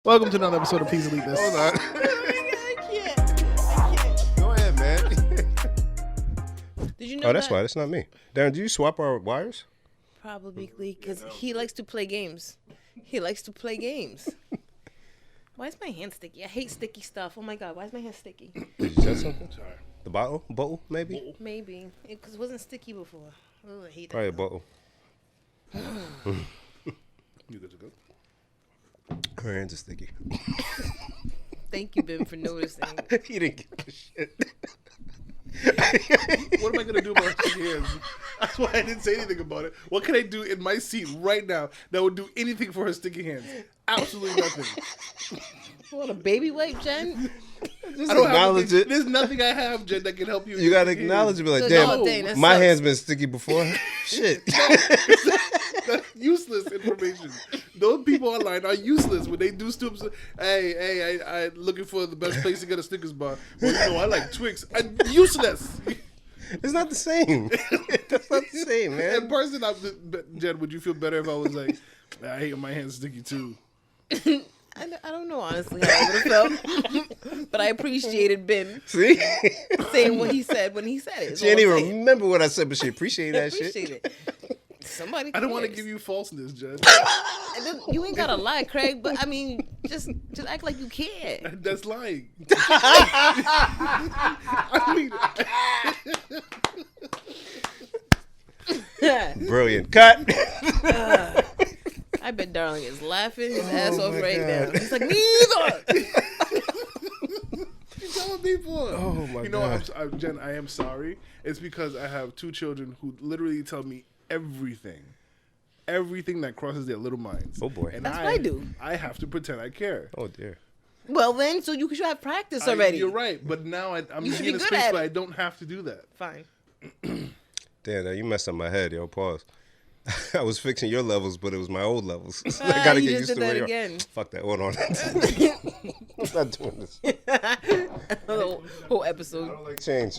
Welcome to another episode of Please Delete This. Hold on. I can't. Go ahead, man. Did you know That's why. That's not me. Darren, do you swap our wires? Probably because he likes to play games. Why is my hand sticky? I hate sticky stuff. Oh my God, why is my hand sticky? Did you say something? Sorry. The bottle, maybe? Maybe. Because it wasn't sticky before. Oh, I hate that. Probably a bottle. You good to go? Her hands are sticky. Thank you, Ben, for noticing. He didn't give a shit. What am I going to do about sticky hands? That's why I didn't say anything about it. What can I do in my seat right now that would do anything for her sticky hands? Absolutely nothing. What, a baby wipe, Jen? Just acknowledge it. There's nothing I have, Jen, that can help you. You got to acknowledge it. Be like, No, damn, that my sucks. hand's been sticky before. Shit. That's useless information. Those people online are useless when they do stupid. Hey, I looking for the best place to get a Snickers bar. Well, you know, I like Twix. Useless. It's not the same. That's not the same, man. And person, Jen, would you feel better if I was like, I hate my hands sticky too? I don't know, honestly, how I would have felt. But I appreciated Ben See? saying what he said when he said it. She didn't even remember what I said, but she appreciated that shit. It. Somebody I don't want to cares. give you falseness, Jen. And then, you ain't gotta lie, Craig. But I mean, just act like you care. That's lying. I mean, Brilliant. Cut. I bet Darling is laughing his ass off my right God. now. He's like, neither. you telling people. Oh, my You know, God. Jen, I am sorry. It's because I have two children who literally tell me everything that crosses their little minds. Oh, boy. And That's what I do. I have to pretend I care. Oh, dear. Well, then, so you should have practice already. You're right, but now I'm You should in be a good space at where it. I don't have to do that. Fine. Damn, now you messed up my head, yo. Pause. I was fixing your levels, but it was my old levels. So I gotta you get just used to did where that you are. again. Fuck that. Hold on. I'm not doing this. Whole I episode. don't like change.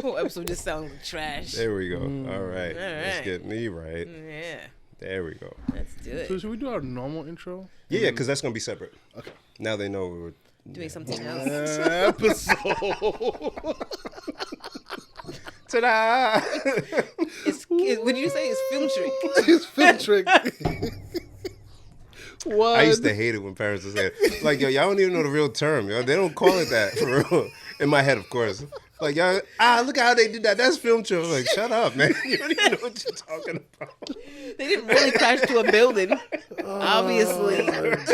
Whole episode just sounds like trash. There we go. All right. Let's right. get me right. Yeah. There we go. Let's do So it. should we do our normal intro? Yeah, because that's going to be separate. Okay. Now they know we were... Doing something else. Episode. Ta-da! What did you say? It's film trick. It's film trick. What? I used to hate it when parents would say it. Like, yo, y'all don't even know the real term, yo. They don't call it that, for real. In my head, of course. Like, y'all, look how they did that. That's film trip. Like, shut up, man. You don't even know what you're talking about. They didn't really crash to a building, obviously,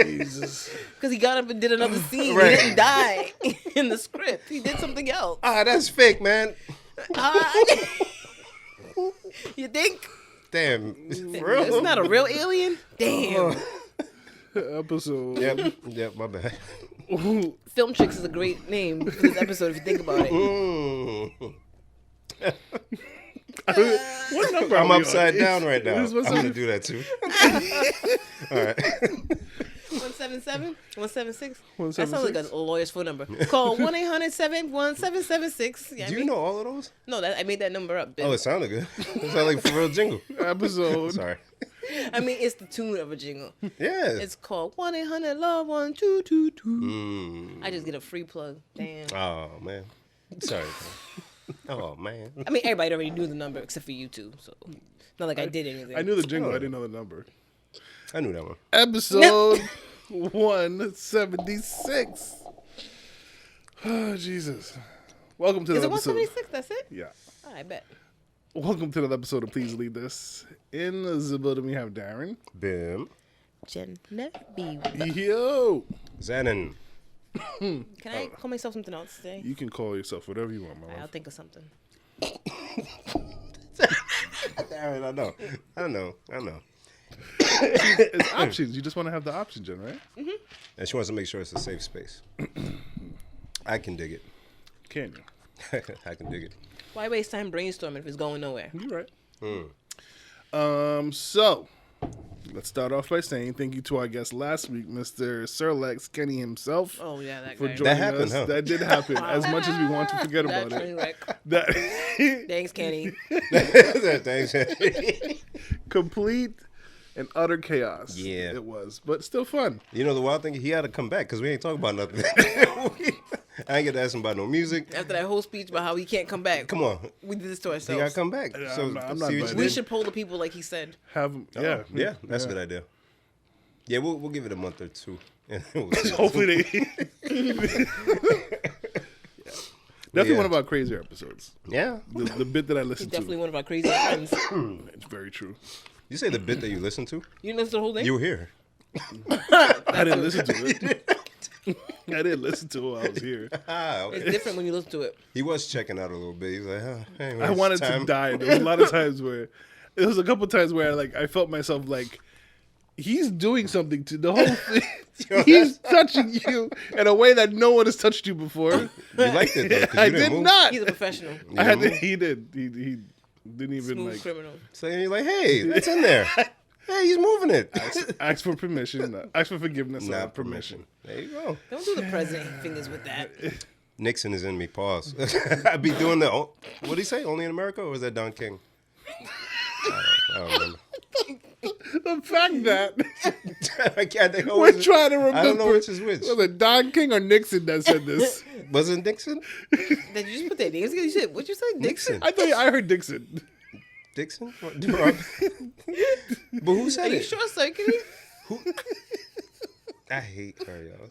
Jesus. because he got up and did another scene. Right. He didn't die in the script. He did something else. That's fake, man. You think? Damn. For It's real? not a real alien? Damn. Episode. Yep, my bad. Film Tricks is a great name for this episode if you think about it. What number are I'm we on? upside down right now. This I'm was going to do that, too. All right. 177? 176? 176? That sounds like a lawyer's phone number. Call 1-800-717-76. Do you know all of those? No, I made that number up. Oh, it sounded good. It sounded like a for real jingle. Episode. Sorry. I mean, it's the tune of a jingle. Yeah. It's called 1-800-LOVE-1222. I just get a free plug. Damn. Oh, man. Sorry. Oh, man. I mean, everybody already knew the number except for you two, so not like I did anything. I knew the jingle. I didn't know the number. I knew that one. Episode 176. Oh, Jesus. Welcome to Is the it episode. 176? That's it? Yeah. Oh, I bet. Welcome to another episode of Please Lead This. In the building, we have Darren. Bim. Genevieve. Yo. Zanin. Can I call myself something else today? You can call yourself whatever you want, my I'll love. think of something. Darren, I know. It's options. You just want to have the option, Jen, right? And she wants to make sure it's a safe space. I can dig it. Can you? I can dig it. Why waste time brainstorming if it's going nowhere? You're right. So, let's start off by saying thank you to our guest last week, Mr. Sir Lex Kenny himself. Oh, yeah, that For guy. joining That happened, us. huh? That did happen. As much as we want to forget That about train it. wreck. That Thanks, Kenny. Thanks. complete and utter chaos. Yeah. It was, but still fun. You know, the wild thing, he had to come back because we ain't talking about nothing. I ain't get to ask him about no music. After that whole speech about how he can't come back. Come on. We did this to He ourselves. got to come back. Yeah, So, I'm not see what you biting. We did? should poll the people like he said. Have yeah, Yeah, that's a good idea. Yeah, we'll give it a month or two. And we'll see. Hopefully they. Definitely one of our crazier episodes. Yeah. The bit that I He's listened definitely to. one of our crazy friends. It's very true. You say the bit that you listened to? You didn't listen to the whole thing? You were here. I didn't listen to it. I didn't listen to it while I was here. Ah, okay. It's different when you listen to it. He was checking out a little bit. He's like, anyway, I wanted to die. There was a lot of times where there was a couple times where I felt myself like he's doing something to the whole thing. He's touching you in a way that no one has touched you before. You liked it though. 'Cause you I didn't did move. not. He's a professional. I had to, he did. He didn't even Smooth criminal. So you're like, hey, that's in there. Hey, he's moving it. ask for permission. Ask for forgiveness. Not Not permission. There you go. Don't do the president fingers with that. Nixon is in me. Pause. I'd be doing the. What did he say? Only in America, or was that Don King? I don't remember. The fact that I can't think. we're trying to remember. I don't know which is which. Was it Don King or Nixon that said this? Was it Nixon? Did you just put their names together? You said, what'd you say? Dixon? I heard Dixon. Dixon? But who said Are you it? short circuiting? I hate her, y'all.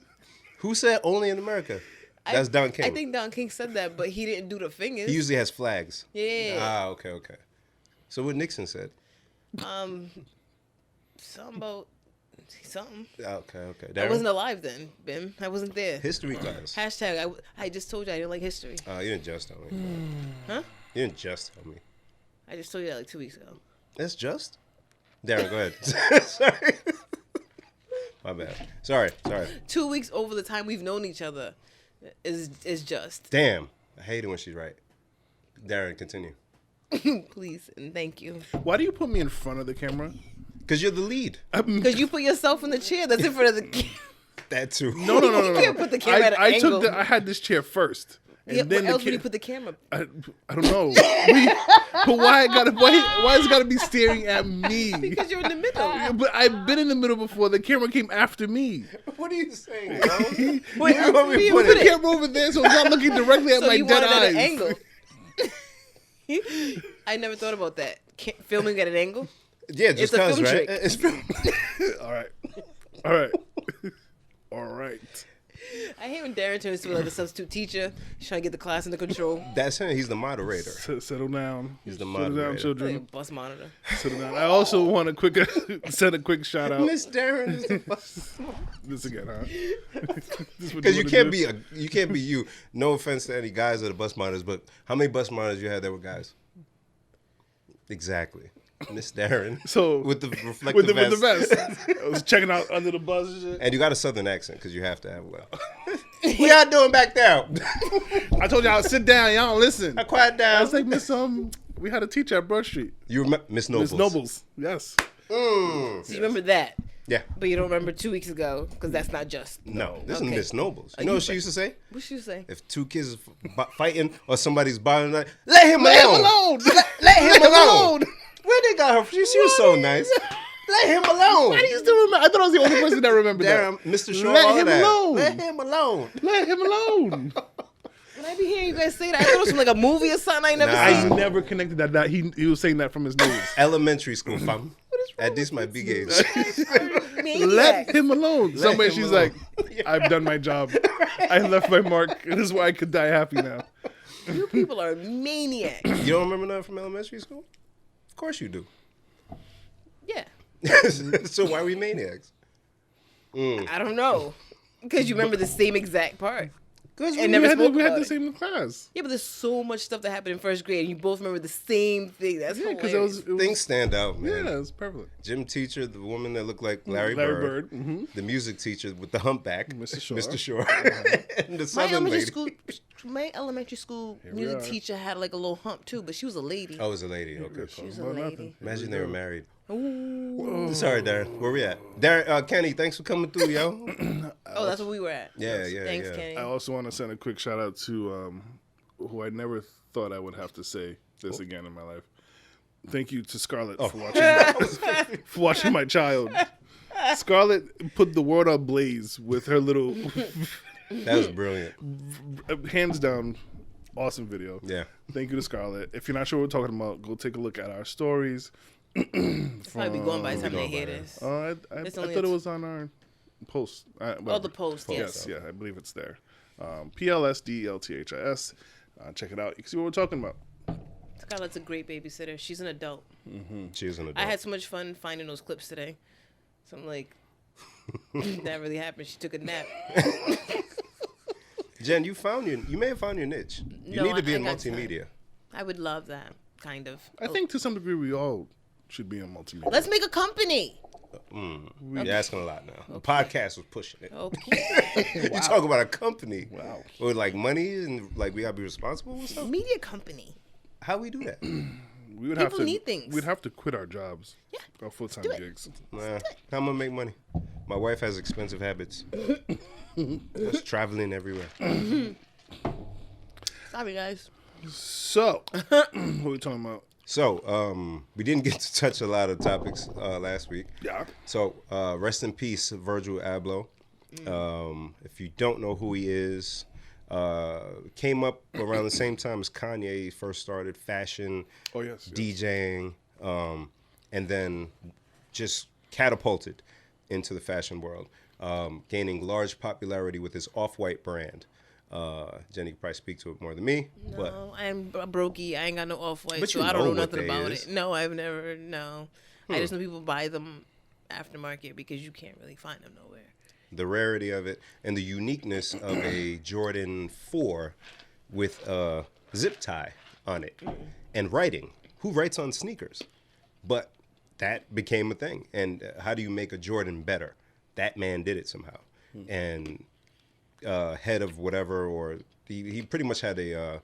Who said only in America? That's Don King. I think Don King said that, but he didn't do the fingers. He usually has flags. Yeah. Ah, okay. So what Nixon said? Something about something. Okay. I Darren? wasn't alive then, Bim. I wasn't there. History class. Hashtag, I just told you I didn't like history. Oh, you didn't just tell me. Huh? You didn't just tell me. I just told you that like 2 weeks ago. That's just? Darren, go ahead. Sorry. My bad. Sorry. 2 weeks over the time we've known each other is just. Damn. I hate it when she's right. Darren, continue. Please and thank you. Why do you put me in front of the camera? Because you're the lead. Because you put yourself in the chair that's in front of the camera. That too. No. You can't put the camera at an angle. I had this chair first. And Yeah, then where else the would you put the camera? I don't know. But why is it gotta be staring at me? Because you're in the middle. But I've been in the middle before. The camera came after me. What are you saying, bro? Wait, Where you want me to you put Put it? the camera over there so it's not looking directly at So my you dead want it at eyes. an angle. I never thought about that. Filming at an angle? Yeah, just It's a cause, film right? trick. It's film. All right. I hate when Darren turns to like a substitute teacher. He's trying to get the class under control. That's him. He's the moderator. Settle down. He's the Settle down, moderator. Like a children. bus monitor. Settle down. I also want to send a quick shout out. Miss Darren is the boss. This again, huh? Because you can't be you. No offense to any guys or the bus monitors, but how many bus monitors you had that were guys? Exactly. Miss Darren. So with the reflective with the vest. vest. I was checking out under the bus and shit. And you got a southern accent because you have to have one. What y'all doing back there? I told y'all sit down, y'all don't listen. Now quiet down. I was like, Miss we had a teacher at Broad Street. You remember Miss Nobles? Miss Nobles. Yes. So you remember that, Yeah. but you don't remember 2 weeks ago because that's not just. No, this Okay. is Miss Nobles. You know what she used to say? What should you say? If two kids is fighting or somebody's bothering, like, let him Let him alone. alone. Let him alone. Where they got her? She was so nice. Let him alone. Why do you still remember? I thought I was the only person that remembered Damn, that. Mr. Shaw. Let all him that. alone. Let him alone. Let him alone. When I be hearing you guys say that, I thought it was from like a movie or something I never Nah. I seen. never connected that he was saying that from his nose. Elementary school, fam. At this my big age. Let him alone. Somewhere him she's alone. like, I've done my job. I left my mark. This is why I could die happy now. You people are maniacs. You don't remember nothing from elementary school? Of course you do. Yeah. So why are we maniacs? I don't know. Because you remember the same exact part. Because And never spoke we had about the it. same class. Yeah, but there's so much stuff that happened in first grade, and you both remember the same thing. That's Yeah, because hilarious. it was things stand out, man. yeah, it was prevalent. Gym teacher, the woman that looked like Larry Larry Bird. Bird. Mm-hmm. The music teacher with the humpback, Mr. Shore. Mr. Shore. And the My southern elementary lady. school we music are. teacher had like a little hump too, but she was a lady. Oh, it was a lady. Okay, She cool. was a Well, lady. nothing. Imagine they were married. Ooh. Sorry, Darren. Where we at? Darren, Kenny, thanks for coming through, yo. Oh, that's where we were at. Yeah. Thanks, Kenny. I also want to send a quick shout out to who I never thought I would have to say this again in my life. Thank you to Scarlett for watching my child. Scarlett put the world ablaze with her little. That was brilliant. Hands down, awesome video. Yeah. Thank you to Scarlett. If you're not sure what we're talking about, go take a look at our stories. It's probably going by the time they hear this. I thought it was on our post. The post, yes. Yes, I believe it's there. PLSDELTHIS. Check it out. You can see what we're talking about. Scarlett's a great babysitter. She's an adult. She's an adult. I had so much fun finding those clips today. So I'm like, that really happened. She took a nap. Jen, you may have found your niche. You need to be in multimedia. I would love that, kind of. I think to some degree we all should be in multimedia. Let's make a company. You're asking a lot now. The podcast was pushing it. Okay. You talk about a company. Wow. With like money and like we gotta be responsible with stuff. Media company. How we do that? We would People need things. We'd have to quit our jobs. Yeah. Our full-time do it. gigs. Nah, how I'm gonna make money? My wife has expensive habits. Just traveling everywhere. Sorry, guys. So, what are we talking about? So, we didn't get to touch a lot of topics last week. Yeah. So, rest in peace, Virgil Abloh. If you don't know who he is, came up around the same time as Kanye first started fashion, DJing, and then just catapulted into the fashion world, gaining large popularity with his Off-White brand. Jenny could probably speak to it more than me. No, but I'm a brokey. I ain't got no Off-White, But so you I don't know know what nothing they about is. it. No, I've never, no. I just know people buy them aftermarket because you can't really find them nowhere. the rarity of it, and the uniqueness of a Jordan 4 with a zip tie on it and writing. Who writes on sneakers? But that became a thing. And how do you make a Jordan better? That man did it somehow. And head of whatever, or he pretty much had a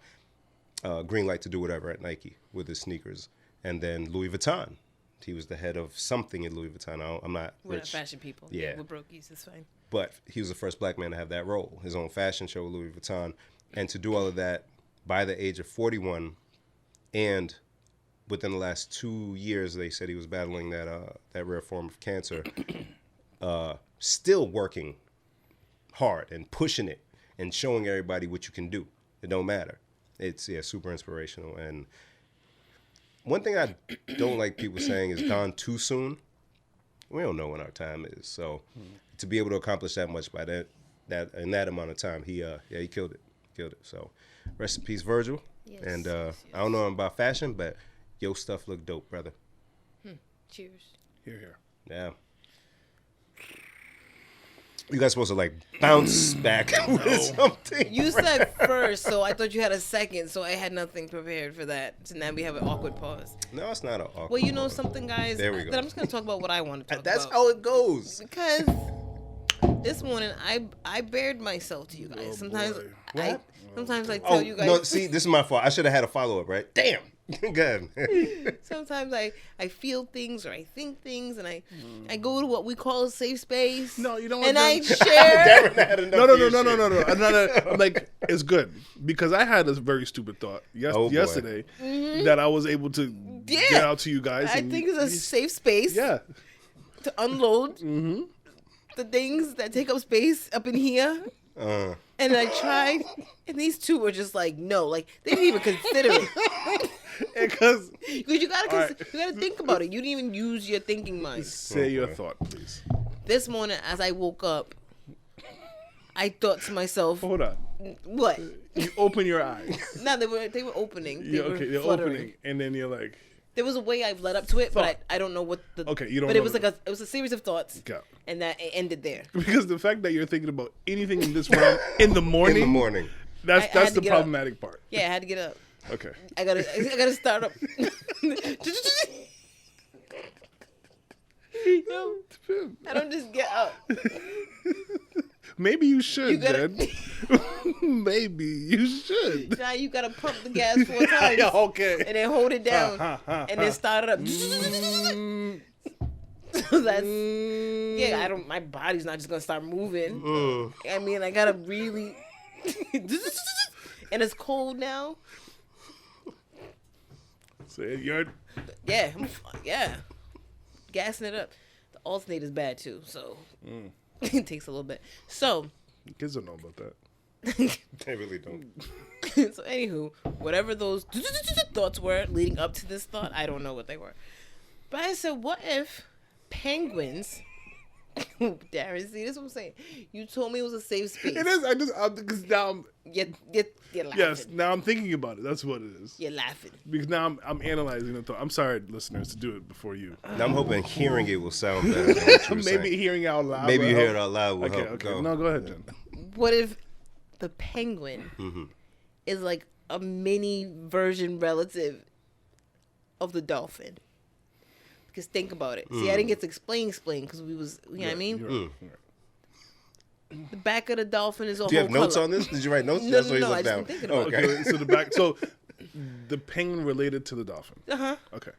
green light to do whatever at Nike with his sneakers. And then Louis Vuitton. He was the head of something in Louis Vuitton. I'm not We're rich. not fashion people. Yeah. We're brokies. It's fine. But he was the first black man to have that role, his own fashion show with Louis Vuitton. And to do all of that by the age of 41, and within the last 2 years, they said he was battling that rare form of cancer, still working hard and pushing it and showing everybody what you can do. It don't matter. It's super inspirational. And one thing I don't like people saying is gone too soon. We don't know when our time is. So to be able to accomplish that much by that in that amount of time, he killed it. So rest in peace, Virgil. Yes, And yes. I don't know about fashion, but your stuff look dope, brother. Cheers. Here. Yeah. You guys supposed to like bounce back with something. You said first, so I thought you had a second, so I had nothing prepared for that. So now we have an awkward pause. No, it's not an awkward. Well, you know something, guys? There we go. That I'm just going to talk about what I want to talk That's about. how it goes. Because this morning, I bared myself to you guys. Sometimes boy. sometimes I tell you guys. No, see, this is my fault. I should have had a follow-up, right? Damn. Good. Sometimes I feel things or I think things, and I go to what we call a safe space. No, you don't. And I just- share. No. I'm like, it's good because I had this very stupid thought boy. yesterday that I was able to get out to you guys. I and think it's a safe space yeah. to unload the things that take up space up in here. And I tried, and these two were just like, no, like they didn't even consider it. Because You gotta right. you gotta think about it. You didn't even use your thinking mind. say your thought, please. This morning, as I woke up, I thought to myself, Hold on. "What?" You open your eyes. No, they were opening. They were They're fluttering. opening, and then you're like, There was a way I've led up to it, Thought. but I don't know what the. Okay, you don't But know it was the- like it was a series of thoughts, okay. and that it ended there. Because the fact that you're thinking about anything in this realm in the morning, In the morning. I that's had to the get up. problematic part. Yeah, I had to get up. Okay. I gotta start up. No, I don't just get up. Maybe you should, You gotta- Jen. Maybe you should. Now you gotta pump the gas 4 times. Okay. And then hold it down. And then start it up. So that's yeah, my body's not just gonna start moving. I mean, I gotta really and it's cold now. So you're Yeah. Gassing it up. The alternator's bad too, so it takes a little bit. So Kids don't know about that. They really don't. so anywho, whatever those thoughts were leading up to this thought, I don't know what they were. But I said, what if penguins? Darren, see, this is what I'm saying. You told me it was a safe space. It is. Because now You're laughing. yes, now I'm thinking about it. That's what it is. You're laughing. Because now I'm analyzing the thought. I'm sorry, listeners, to do it before you. Now I'm hoping hearing it will sound better. Than what you were Maybe saying. hearing out loud. Maybe will you hear help. it out loud will Okay, help. okay. Go. No, go ahead, Jen. What if the penguin is like a mini version relative of the dolphin? Because think about it. See, I didn't get to explain because we was, you know what I mean? You're right. You're right. The back of the dolphin is a Do you whole have notes color. on this? Did you write notes? No, That's no, what he's no, I looking just down. been thinking about Okay. Okay, so the penguin related to the dolphin. Uh-huh. Okay,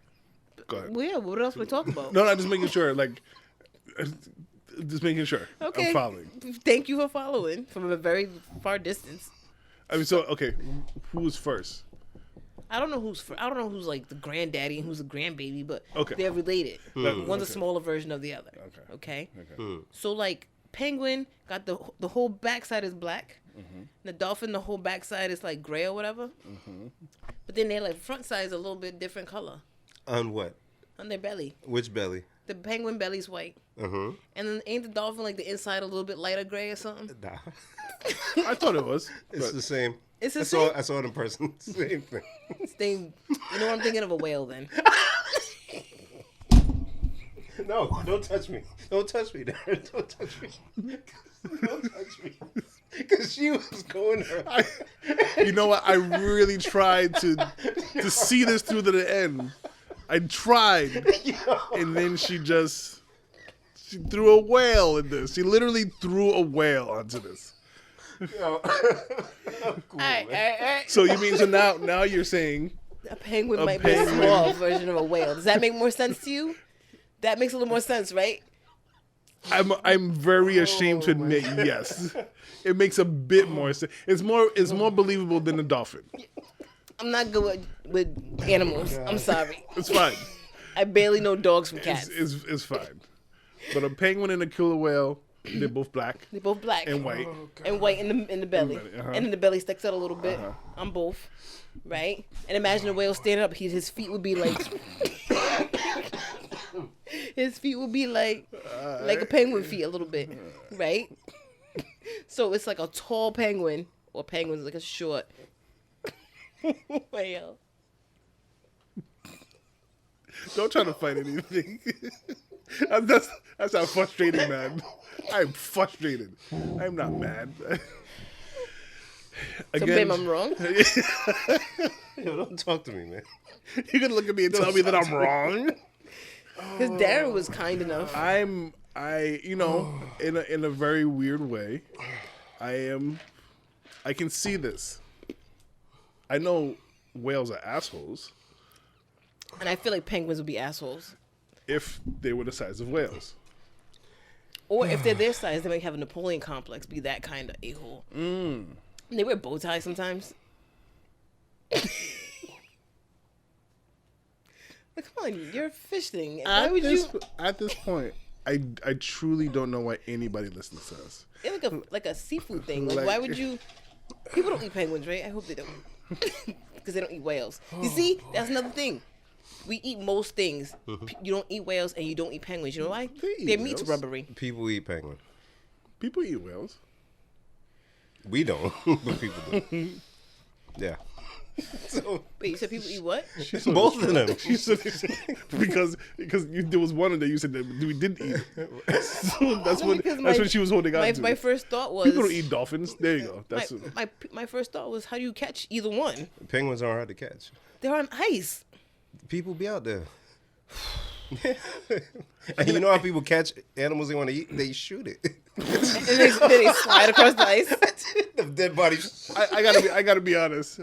go ahead. Well, yeah, what else we talk about? No, just making sure. Just making sure. Okay. I'm following. Thank you for following from a very far distance. I mean, so okay, who's first? I don't know who's like the granddaddy and who's the grandbaby, but Okay. they're related. One's a Okay. smaller version of the other. Okay. Okay. So like penguin got the whole backside is black. The dolphin, the whole backside is like gray or whatever. But then their like front side is a little bit different color On what? on their belly. Which belly? The penguin belly's white, Uh-huh. and then ain't the dolphin like the inside a little bit lighter gray or something? Nah. I thought it was. It's but- the same. It's the I same. saw it in person. Same thing. You know what I'm thinking of, a whale then. No, don't touch me. Don't touch me, Darren. Don't touch me. Don't touch me. Because she was going her. You know what? I really tried to see this through to the end. I tried, and then she threw a whale in this. She literally threw a whale onto this. Cool, All right. So you mean now you're saying A penguin A might be a penguin. small version of a whale. Does that make more sense to you? That makes a little more sense, right? I'm very ashamed to admit yes. It makes a bit more sense. It's more believable than the dolphin. I'm not good with animals. I'm sorry. It's fine. I barely know dogs from cats. It's fine. But a penguin and a killer whale, they're both black They're both black and white. and white in the belly, Uh-huh. and then the belly sticks out a little bit on both, right? And imagine a whale standing up. His feet would be like, like a penguin feet a little bit, right? So it's like a tall penguin, or penguin's like a short whale. Don't try to fight anything. That's how frustrating, man. I'm frustrated. I'm not mad. So babe, I'm wrong. Yo, don't talk to me, man. You're gonna look at me and tell me that I'm wrong. Because Darren was kind enough. In a very weird way, I can see this. I know whales are assholes And I feel like penguins would be assholes. if they were the size of whales. Or if they're their size, they might have a Napoleon complex, be that kind of a-hole. They wear bow ties sometimes. Like, come on, you're a fish thing. Why would you? At this point, I truly don't know why anybody listens to us. It's like a seafood thing. Like, Like- why would you? People don't eat penguins, right? I hope they don't, because they don't eat whales. You see, that's another thing. We eat most things. You don't eat whales and you don't eat penguins. You know why? They eat Their meat's whales. rubbery. People eat penguin. People eat whales. We don't, but people do. Yeah. So Wait, you said people eat what? both of them. She said, because there was one that you said that we didn't eat. So that's Because what she was holding on to. My first thought was People don't eat dolphins. There you go. That's my first thought was, how do you catch either one? Penguins aren't hard to catch. They're on ice. People be out there. And you know how people catch animals they want to eat? They shoot it. And then they slide across the ice. The dead body. I gotta be honest.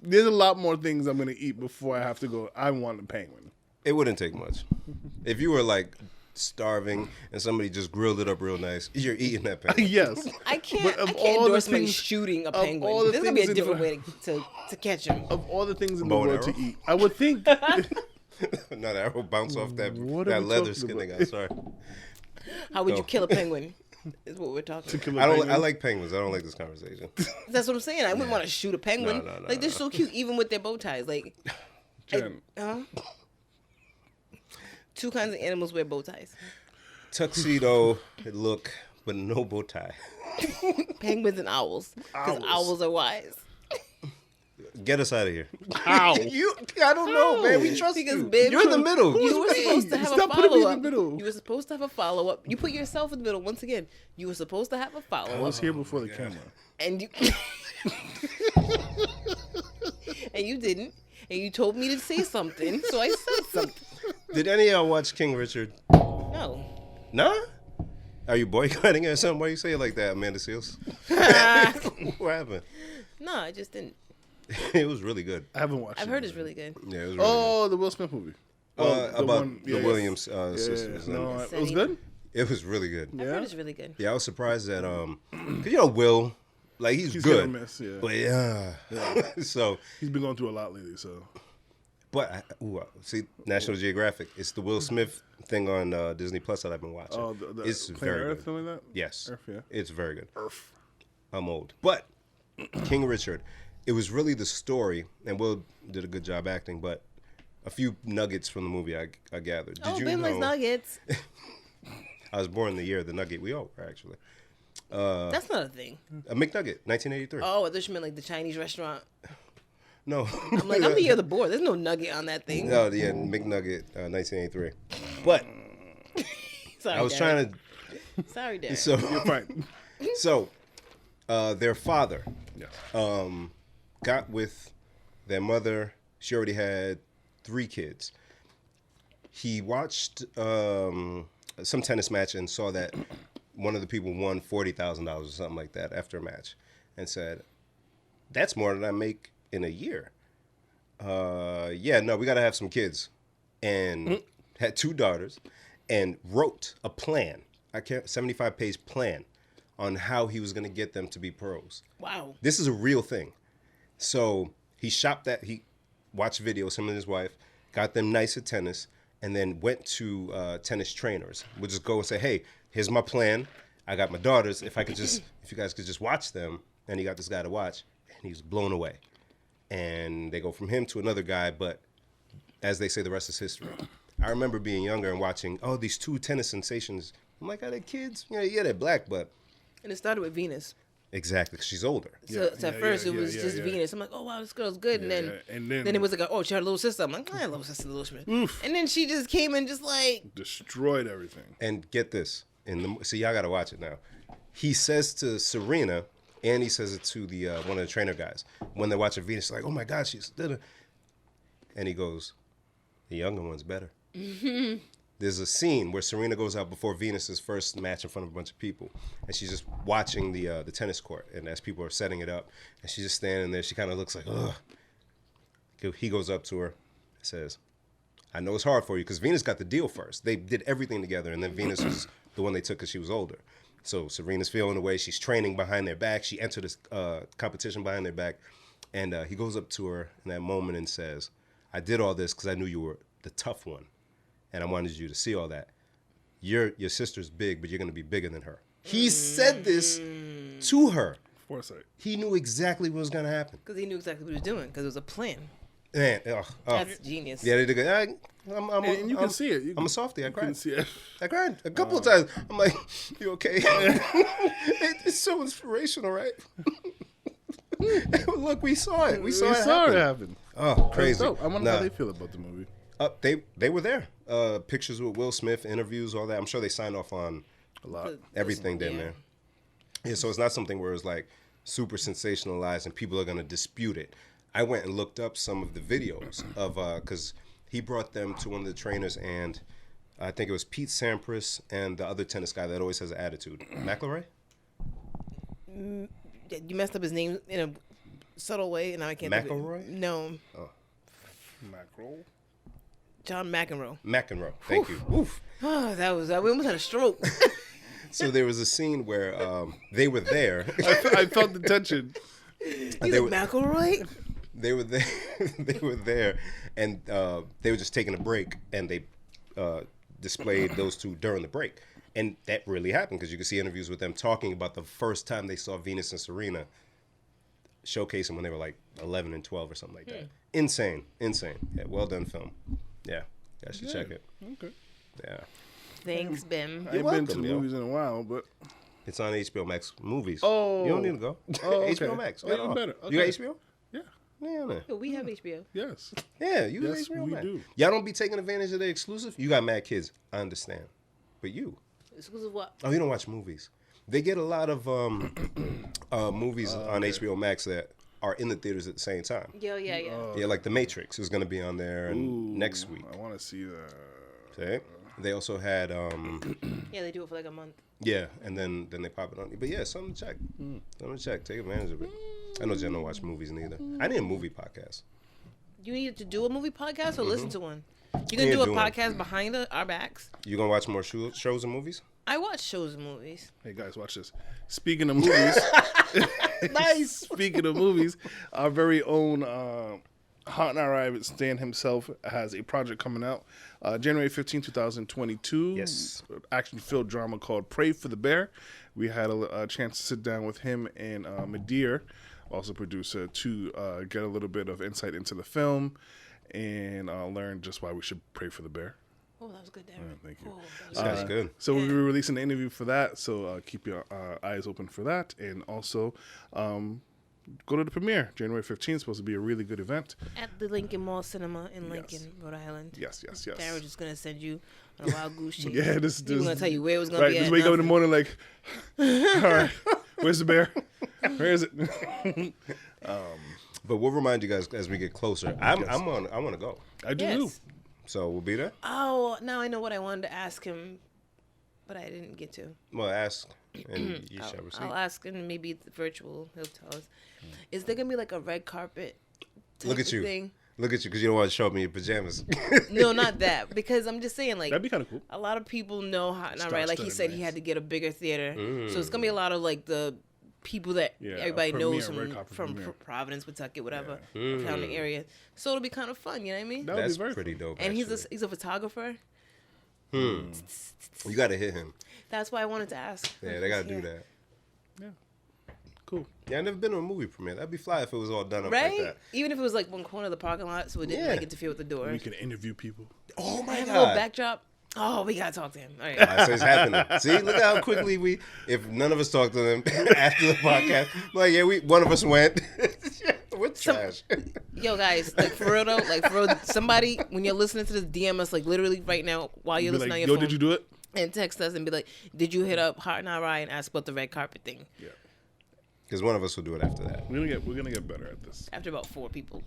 There's a lot more things I'm gonna eat before I have to go. I want a penguin. It wouldn't take much. If you were like starving and somebody just grilled it up real nice, you're eating that penguin. Yes. I can't But of all endorse the somebody things- shooting a of all penguin. the There's gonna be things a in different the- way to catch him. Of all the things in the Bow and world to arrow? eat, I would think. No, the arrow bounce off that What are that we leather talking skin they about? got. Sorry. How would you No. kill a penguin? Is what we're talking To about. kill a I don't. penguin. I like penguins. I don't like this conversation. That's what I'm saying. I wouldn't want to shoot a penguin. No, Like they're so cute, even with their bow ties. Like, Jen, two kinds of animals wear bow ties: Tuxedo look, but no bow tie. penguins and owls. Because owls are wise. Get us out of here. How? I don't know, man. We trust Because, you. babe, You're in the middle. You were supposed to have Stop a putting me in follow the up. middle. You were supposed to have a follow up. You put yourself in the middle once again. You were supposed to have a I follow was up, here before the camera. and you and you didn't. And you told me to say something, so I said something. Did any of y'all watch King Richard? No. Nah? Are you boycotting it or something? Why you say it like that, Amanda Seals? What happened? No, I just didn't. It was really good. I haven't watched. I've heard it's really good. Yeah, it was really Oh, the Will Smith movie. good. About the yeah, Williams yeah, sisters. no, and it was good. it was really good. I've heard it's really good. Yeah, I was surprised that cause Will, like he's He's good, hit or miss, yeah. but yeah. So, He's been going through a lot lately, so. but see, National Geographic. It's the Will Smith thing on Disney Plus that I've been watching. Oh, the it's Planet very Earth, good. something like that. Yes, Earth, yeah. it's very good. Earth. I'm old, but King Richard. It was really the story, and Will did a good job acting. But a few nuggets from the movie I gathered. Did Oh, you Ben likes know? nuggets. I was born the year of the nugget. We all were actually. That's not a thing. A McNugget, 1983. Oh, I thought you meant like the Chinese restaurant. No. I'm like, I'm the year of the board. There's no nugget on that thing. No, yeah, McNugget, 1983. But Sorry, I was trying to. Sorry, Dad. So, You're fine. so their father Yes. got with their mother. She already had 3 kids. He watched some tennis match and saw that one of the people won $40,000 or something like that after a match, and said, "That's more than I make in a year." Yeah, no, we got to have some kids, and had 2 daughters, and wrote a plan, 75-page plan, on how he was going to get them to be pros. Wow. This is a real thing. So he watched videos, him and his wife, got them nice at tennis, and then went to tennis trainers. Would just go and say, "Hey, here's my plan. I got my daughters. If you guys could just watch them." And he got this guy to watch, and he was blown away. And they go from him to another guy, but as they say, the rest is history. I remember being younger and watching, these 2 tennis sensations. I'm like, are they kids? Yeah, they're black, but And it started with Venus. exactly, 'cause she's older. So, Yeah, so at yeah, first yeah, it was yeah, just yeah. Venus. I'm like, oh wow, this girl's good. And then Yeah, and then it was like, oh, she had a little sister. I'm like, I had a little sister, little Schmidt. And then she just came and just like, destroyed everything. And get this, see, y'all gotta watch it now. He says to Serena, and he says it to the one of the trainer guys when they're watching Venus. Like, oh my God, she's da-da. And he goes, the younger one's better. There's a scene where Serena goes out before Venus's first match in front of a bunch of people, and she's just watching the tennis court, and as people are setting it up, and she's just standing there. She kind of looks like, ugh. He goes up to her, says, "I know it's hard for you because Venus got the deal first. They did everything together, and then Venus was the one they took because she was older. So Serena's feeling the way. She's training behind their back. She entered this competition behind their back, and he goes up to her in that moment and says, "I did all this because I knew you were the tough one, and I wanted you to see all that. Your sister's big, but you're going to be bigger than her." He said this to her. Foresight. He knew exactly what was going to happen. because he knew exactly what he was doing because it was a plan. Man, That's genius. yeah, they did good. And you can see it. I'm a softie. I You can cried. see it. I cried a couple of times. I'm like, "You okay?" It's so inspirational, right? Look, we saw it. We saw it happen. Oh, crazy! Dope. I wonder how they feel about the movie. They were there. Pictures with Will Smith, interviews, all that. I'm sure they signed off on A lot. everything down Yeah. there. Yeah, so it's not something where it's like super sensationalized and people are gonna dispute it. I went and looked up some of the videos of because he brought them to one of the trainers, and I think it was Pete Sampras and the other tennis guy that always has an attitude, McElroy. You messed up his name in a subtle way, and now I can't think of it. McElroy? No. Mackerel. John McEnroe. McEnroe. Thank you. Oof. Oh, we almost had a stroke. So there was a scene where they were there. I felt the tension. He's like, McElroy? They were there. They were there, and they were just taking a break, and they displayed those two during the break, and that really happened because you could see interviews with them talking about the first time they saw Venus and Serena showcasing when they were like 11 and 12 or something like that. Insane. Yeah, well done film. Yeah, I should check it. Okay. Yeah, Thanks, Bim. I ain't been welcome, to the yo. movies in a while, but it's on HBO Max movies. Oh. You don't need to go. Oh, okay. HBO Max. Oh, even better. You got Okay. HBO? yeah, Yeah, man. Yo, we have HBO. yes. Yeah, you got Yes, HBO we Max. do. Y'all don't be taking advantage of the exclusive. You got mad kids. I understand, but you. Exclusive what? Oh, you don't watch movies. They get a lot of movies on HBO Max that are in the theaters at the same time. Yeah. Yeah, like The Matrix is going to be on there next week. I want to see that. Okay. They also had Yeah, they do it for like a month. yeah, and then they pop it on. But yeah, something to check. Something to check. Take advantage of it. I know Jen don't watch movies neither. I need a movie podcast. You need to do a movie podcast or listen to one? You Yeah, can do a do one. podcast behind our backs. You gonna watch more shows and movies? I watch shows and movies. Hey guys, watch this. Speaking of movies, nice. Speaking of movies, our very own Hot and Arrive Stan himself has a project coming out January 15, 2022. Yes. Action-filled drama called Pray for the Bear. We had a chance to sit down with him and Madeir, also producer, to get a little bit of insight into the film and learn just why we should pray for the bear. Oh, that was good, Darren. Thank you. Oh, that was This guy's good. So we'll be releasing the interview for that. So keep your eyes open for that. And also go to the premiere. January 15th. Supposed to be a really good event. at the Lincoln Mall Cinema in Lincoln, Rhode Island. Yes. Darren was just going to send you on a wild goose chase. Yeah, this He was going to tell you where it was going right. to be Just at. wake up in the nothing. morning like, all right, where's the bear? Where is it? But we'll remind you guys as we get closer. I want to go. I do. Yes. So we'll be there. Oh, now I know what I wanted to ask him, but I didn't get to. Well, ask and you shall receive. I'll ask him. Maybe it's virtual. He'll tell us. Is there gonna be like a red carpet? Look type at of you. Thing? Look at you because you don't want to show up in your pajamas. No, not that. Because I'm just saying, like, That'd be kind of cool. a lot of people know how. Not right. Like he Star-studded said, he nice. had to get a bigger theater, so it's gonna be a lot of like the people that Yeah, a everybody premiere, knows red carpet from premiere. Providence, Kentucky, whatever, around the area. So it'll be kind of fun. You know what I mean? That would That's be very pretty cool. dope. And actually. he's a photographer. You got to hit him. That's why I wanted to ask. Yeah, they got to do that. Yeah. Cool. Yeah, I never been to a movie premiere. That'd be fly if it was all done up Right? like that. Even if it was like one corner of the parking lot, so it didn't Yeah. like interfere with the door. We can interview people. Oh my Have a little god! backdrop. Oh, we gotta talk to him. All right. So it's happening. See, look how quickly if none of us talked to them after the podcast, like one of us went. We're trash. Yo, guys, like for real though, like for real, somebody when you're listening to this, DM us like literally right now while you're Be listening like, on yo, your phone, did you do it? and text us and be like, "Did you hit up Hart and I and ask about the red carpet thing?" Yeah. Because one of us will do it after that. We're gonna get better at this. After about 4 people.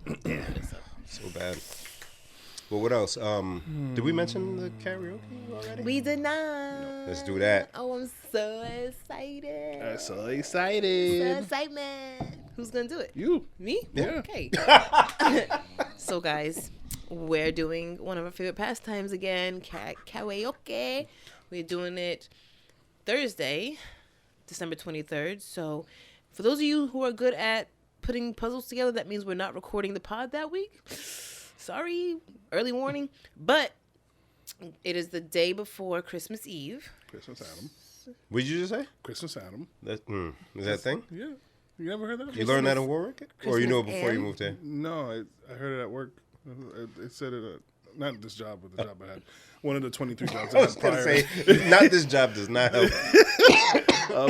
So bad. Well, what else? Did we mention the karaoke already? We did not. Let's do that. Oh, I'm so excited. I'm so So excited. excitement. Who's gonna do it? You. Me? Yeah. Okay. So, guys, we're doing one of our favorite pastimes again, karaoke. We're doing it Thursday, December 23rd. So, for those of you who are good at putting puzzles together, that means we're not recording the pod that week. Sorry, early warning. But it is the day before Christmas Eve. Christmas Adam. What did you just say? Christmas Adam. Is that a thing? Yeah. You never heard that? You learned that in Warwick? Or you knew it before you and- moved there? No, I heard it at work. It said it. Not this job, but the job I had. One of the 23 jobs I I had was going to prior. say, not this job does not help.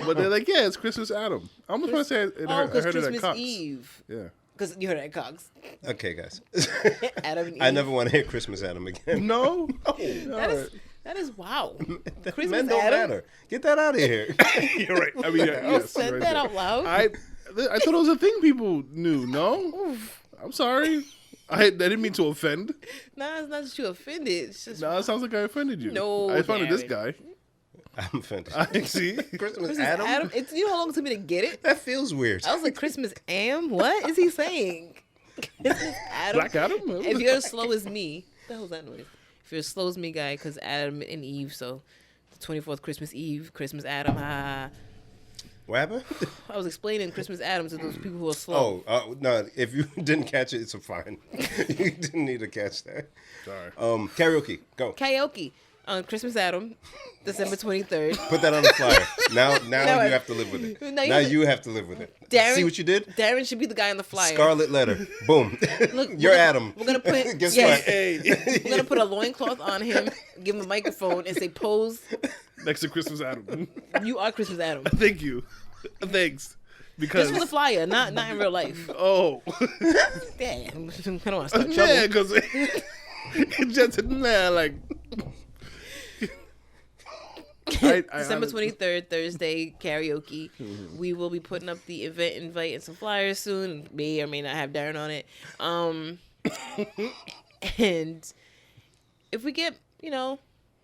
But they're like, yeah, it's Christmas Adam. I almost want to say Oh, I because heard it at Christmas Cox. Eve. Yeah. Because you heard it at Cox. Okay, guys. Adam and Eve. I never want to hear Christmas Adam again. No? That is wow. Men Christmas don't Adam? matter. Get that out of here. You're right. I mean, You yes, said you're that right out loud? I thought it was a thing people knew. No? I'm sorry. I didn't mean to offend. Nah, it's not that you offended. It's just No, it sounds like I offended you. No, I offended this Darren. guy. I'm offended. I see. Christmas Christmas Adam? Adam. It's, you know how long it took me to get it? That feels weird. I was like, Christmas Am? What is he saying? Christmas Adam? Black Adam? If you're as slow as me, what the hell's that noise? if you're a slow as me guy, because Adam and Eve, so the 24th Christmas Eve, Christmas Adam. What happened? I was explaining Christmas Adam to those people who are slow. Oh, no. If you didn't catch it, it's fine. You didn't need to catch that. Sorry. Karaoke. Go. Karaoke on Christmas Adam, December 23rd. Put that on the flyer. Now No, you have to live with it. now You have to live with it. Darren, See what you did? Darren should be the guy on the flyer. Scarlet letter. Boom. Look, You're Adam. We're gonna put. Guess yes, what? Hey, We're gonna put a loincloth on him, give him a microphone, and say, "Pose. next to Christmas Adam. You are Christmas Adam." Thank you. Thanks. Because Just for the flyer, not in real life. oh, Damn, I don't want to start trouble. yeah, because it just like. December 23rd, Thursday, karaoke. We will be putting up the event invite and some flyers soon. May or may not have Darren on it. And if we get,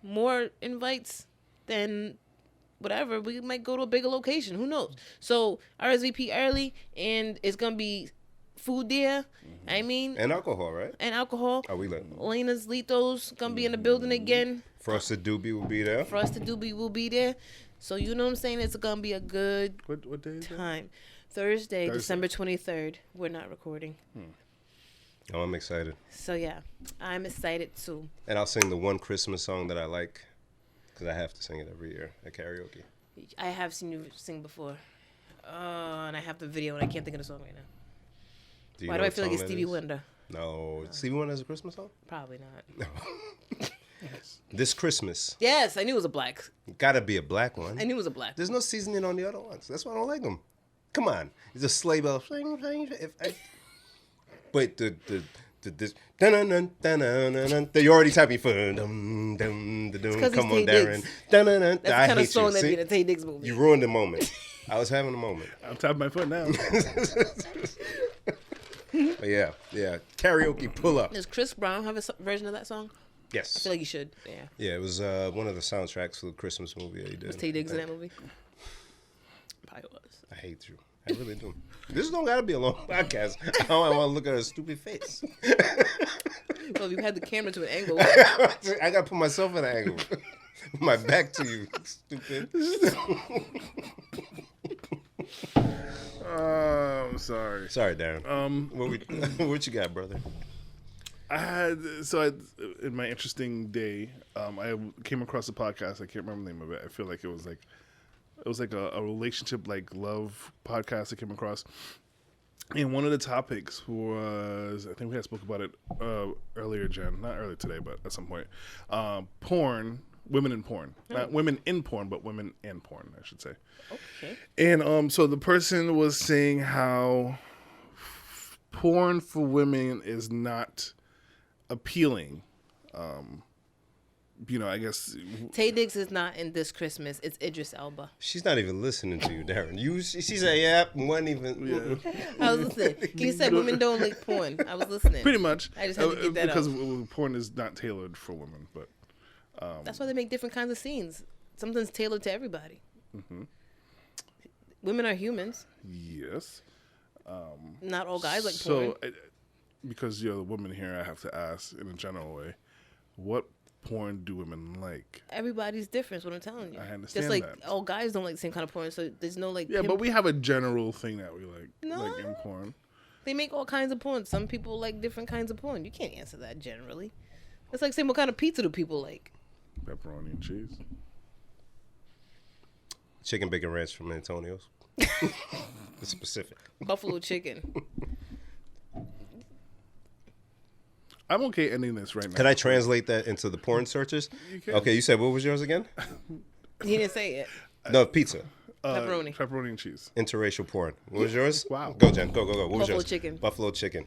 more invites, then whatever, we might go to a bigger location. Who knows? So RSVP early, and it's going to be food there. And alcohol, right? And alcohol. Are we lit? Lena's Litos going to be in the building again. Frosted Doobie will be there. Frosted Doobie will be there. So you know what I'm saying? It's going to be a good What day is that? time. Thursday, December 23rd. We're not recording. Oh, I'm excited. So yeah, I'm excited too. And I'll sing the one Christmas song that I like, because I have to sing it every year at karaoke. I have seen you sing before. And I have the video and I can't think of the song right now. Why do I feel like it's Stevie Wonder? No. Stevie Wonder has a Christmas song? Probably not. This Christmas. Yes, I knew it was a black. Gotta be a black one. I knew it was a black. There's no seasoning on the other ones. That's why I don't like them. Come on. It's a sleigh bell. Wait, this. You're already typing for. Come on, Darren. That's the kind of song that'd be in a Tay Diggs movie. You ruined the moment. I was having a moment. I'm tapping my foot now. But yeah. Karaoke pull up. Does Chris Brown have a version of that song? Yes. I feel like you should. Yeah. Yeah, it was one of the soundtracks for the Christmas movie that he did. Was Tay Diggs in that movie? Probably was. I hate you. I really do. This don't gotta be a long podcast. I don't want to look at her stupid face. Well, you had the camera to an angle. I gotta put myself in an angle. My back to you, stupid. I'm sorry. Sorry, Darren. What you got, brother? In my interesting day, I came across a podcast. I can't remember the name of it. I feel like it was like a relationship, like love podcast I came across. And one of the topics was, I think we had spoke about it earlier, Jen. Not earlier today, but at some point. Porn, women in porn. Not women in porn, but women and porn, I should say. Okay. And so the person was saying how porn for women is not appealing. I guess Tay Diggs is not in This Christmas. It's Idris Elba. She's not even listening to you, Darren. She said, "Yeah, wasn't even." Yeah. I was listening. You said women don't like porn. I was listening. Pretty much. I just had to get that because out. porn is not tailored for women, but That's why they make different kinds of scenes. Something's tailored to everybody. Mm-hmm. Women are humans. Yes. Not all guys like porn. So, because you're the woman here, I have to ask in a general way, what porn do women like? Everybody's different, is what I'm telling you. I understand Just like that. all guys don't like the same kind of porn, so there's no like. Yeah, but we have a general thing that we like, No. like in porn. They make all kinds of porn. Some people like different kinds of porn. You can't answer that generally. It's like saying what kind of pizza do people like? Pepperoni and cheese. Chicken bacon ranch from Antonio's. It's specific. Buffalo chicken. I'm okay ending this right now. Can I translate that into the porn searches? You can. Okay, you said what was yours again? He didn't say it. No, pizza. Pepperoni. Pepperoni and cheese. Interracial porn. What was yours? Wow. Go, Jen. Go. What was Buffalo yours? chicken. Buffalo chicken.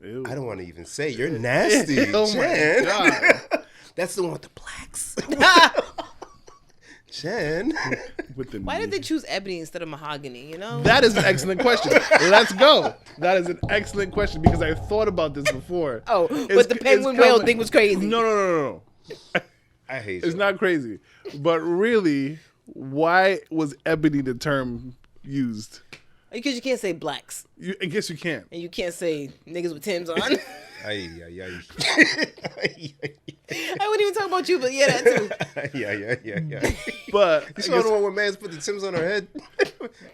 Ew. I don't want to even say. You're nasty, Oh Jen. my god. That's the one with the blacks. Jen. With the Why did they meat. choose ebony instead of mahogany? You know. That is an excellent question. Let's go. That is an excellent question because I thought about this before. Oh, It's- but the it's penguin kinda whale like- thing was crazy. No. I hate It's you. not crazy. But really, why was ebony the term used? Because you can't say blacks I guess you can't. and you can't say niggas with Timbs on. Ay, ay, ay. I wouldn't even talk about you, but yeah, that too. Yeah. But You saw the one where man's put the Timbs on her head?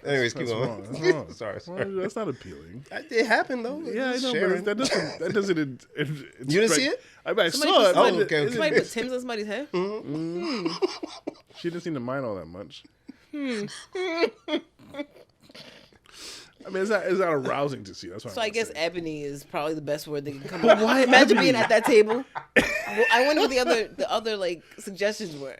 Anyways, keep that's on. wrong. That's wrong. Sorry. Well, that's not appealing. It happened, though. Yeah, I know, Sharing. but that doesn't. You didn't see it? I Somebody saw put it. somebody- Oh, okay. Somebody put Tim's on somebody's head. She didn't seem to mind all that much. I mean, it's not arousing to see. That's why. So I guess ebony is probably the best word they can come But up with. why Imagine ebony? being at that table. Well, I wonder what the other like suggestions were.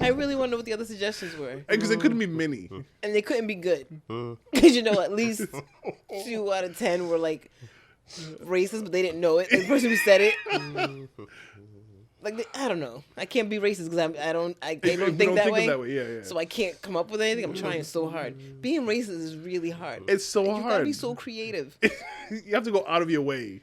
I really wonder what the other suggestions were, because it couldn't be many. and they couldn't be good. Because at least 2 out of 10 were like racist, but they didn't know it. The person who said it. I don't know. I can't be racist because I don't think that way. Yeah. So I can't come up with anything. I'm trying so hard. Being racist is really hard. It's so You hard. gotta be so creative. You have to go out of your way,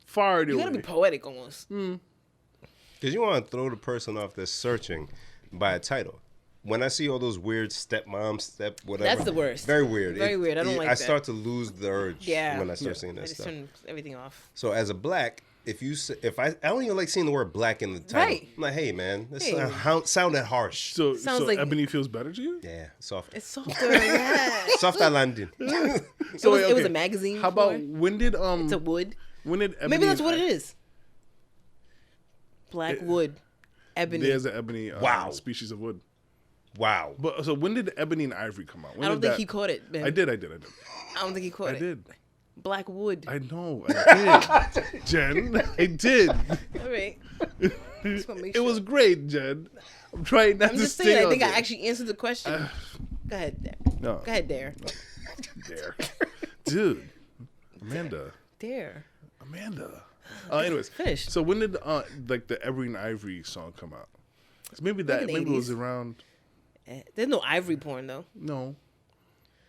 far out of You your gotta way. be poetic almost. Because you want to throw the person off that's searching by a title. When I see all those weird stepmom, whatever. That's the worst. Very weird. Very weird. I don't like I that. start to lose the urge Yeah. when I start seeing I that just stuff. turn everything off. So as a black, if I don't even like seeing the word black in the title. Right. I'm like, hey man, this Hey. sounded harsh. So Sounds like- ebony feels better to you? Yeah, soft. It's softer. Yeah. Soft landing. So It was a magazine. How about before. when did It's a wood? ebony? Maybe that's and what it is. Black wood, ebony. There's an ebony Wow. species of wood. Wow. But so when did ebony and ivory come out? When I don't did think that- he caught it. Ben. I did. I don't think he caught I it. did. Black wood. I know. I did. Jen, I did. All right. Just wanna make It was sure. great, Jen. I'm trying not I'm to just stay saying. I on think I there. actually answered the question. Go ahead, Dare. No. Go ahead, Dare. There. Dude. Amanda. Dare. Anyways. Finish. So when did like the Ebony and Ivory song come out? 'Cause maybe that the maybe it was 80s. around There's no ivory porn though. no.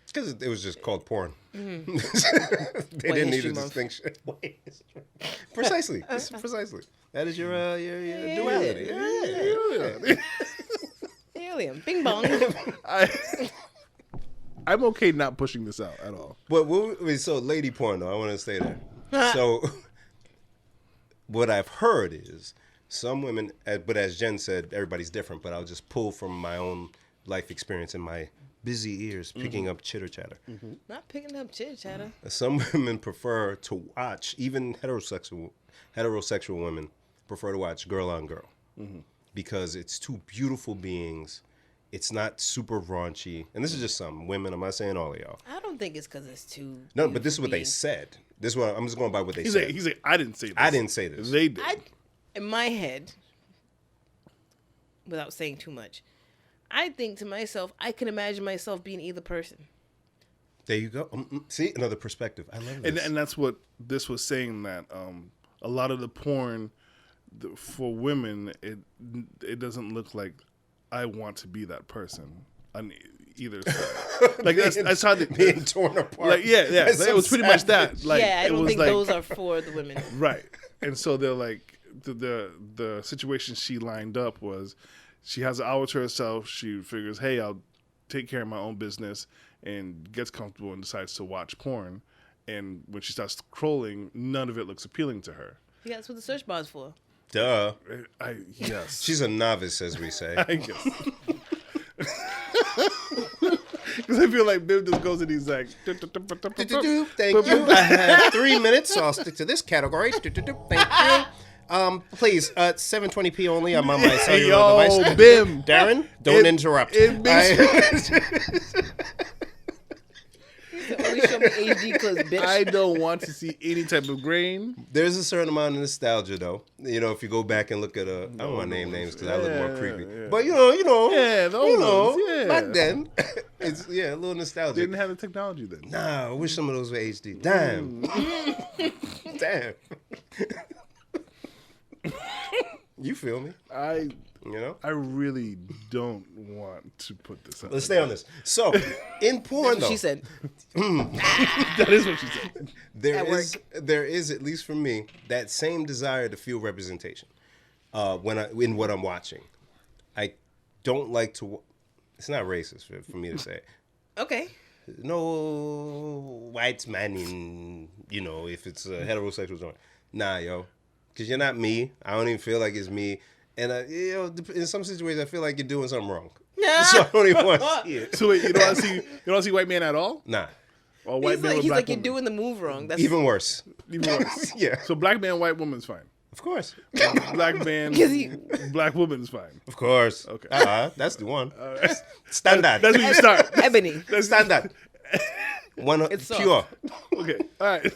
Because it was just called porn. Mm-hmm. They didn't need a History Month. distinction. Precisely. Precisely. That is your duality. Yeah. Alien. Bing bong. I'm okay not pushing this out at all. But so lady porn though, I want to stay there. So what I've heard is some women, but as Jen said, everybody's different. But I'll just pull from my own life experience and my busy ears picking up chitter chatter. Not picking up chit chatter. Some women prefer to watch, even heterosexual women prefer to watch girl on girl because it's two beautiful beings. It's not super raunchy, and this is just some women. I'm not saying all of y'all. I don't think it's because it's too. No, but this is what they beings. said. This is what I'm just going by what they He's said. like, I didn't say this. I didn't say this. They did. In my head, without saying too much, I think to myself, I can imagine myself being either person. There you go. See, another perspective. I love this. And that's what this was saying, that a lot of the porn for women, it doesn't look like I want to be that person on either side. Like that's how being torn apart. Like yeah. It was pretty much that. Like yeah, I it don't was think like, those are for the women. right. And so they're like the situation she lined up was she has an hour to herself. She figures, hey, I'll take care of my own business, and gets comfortable and decides to watch porn. And when she starts scrolling, none of it looks appealing to her. Yeah, that's what the search bar is for. Duh. Yes. She's a novice, as we say. I guess. Because I feel like Bim just goes and he's like, Thank you. I have 3 minutes, so I'll stick to this category. Thank you. Please, 720p only. I'm on my cellular device. Bim. Darren, don't interrupt. It makes Only show me HD clips, bitch. I don't want to see any type of grain. There's a certain amount of nostalgia, though. You know, if you go back and look at I don't want to name names because I look more creepy. Yeah. But you know, Yeah, the old ones, yeah. back then, it's a little nostalgia. Didn't have the technology then. Nah, I wish some of those were HD. Damn. Damn. You feel me? You know? I really don't want to put this out. Let's stay on this. So, in porn, though, She said, That is what she said. there is, at least for me, that same desire to feel representation in what I'm watching. I don't like to. It's not racist for me to say. okay. no white man in, if it's a heterosexual joint. Nah, yo. Because you're not me. I don't even feel like it's me. And, in some situations, I feel like you're doing something wrong. So I don't even want to see it. So wait, you don't see white man at all? Nah. Or white man with he's black like, you're woman? doing the move wrong. That's Even worse. Even worse. Yeah. So black man, white woman's fine. Of course. Black man, black woman's fine. Of course. Okay. That's the one. Standard. That's where you start. Ebony. That's standard. One It's pure. soft. Okay. All right.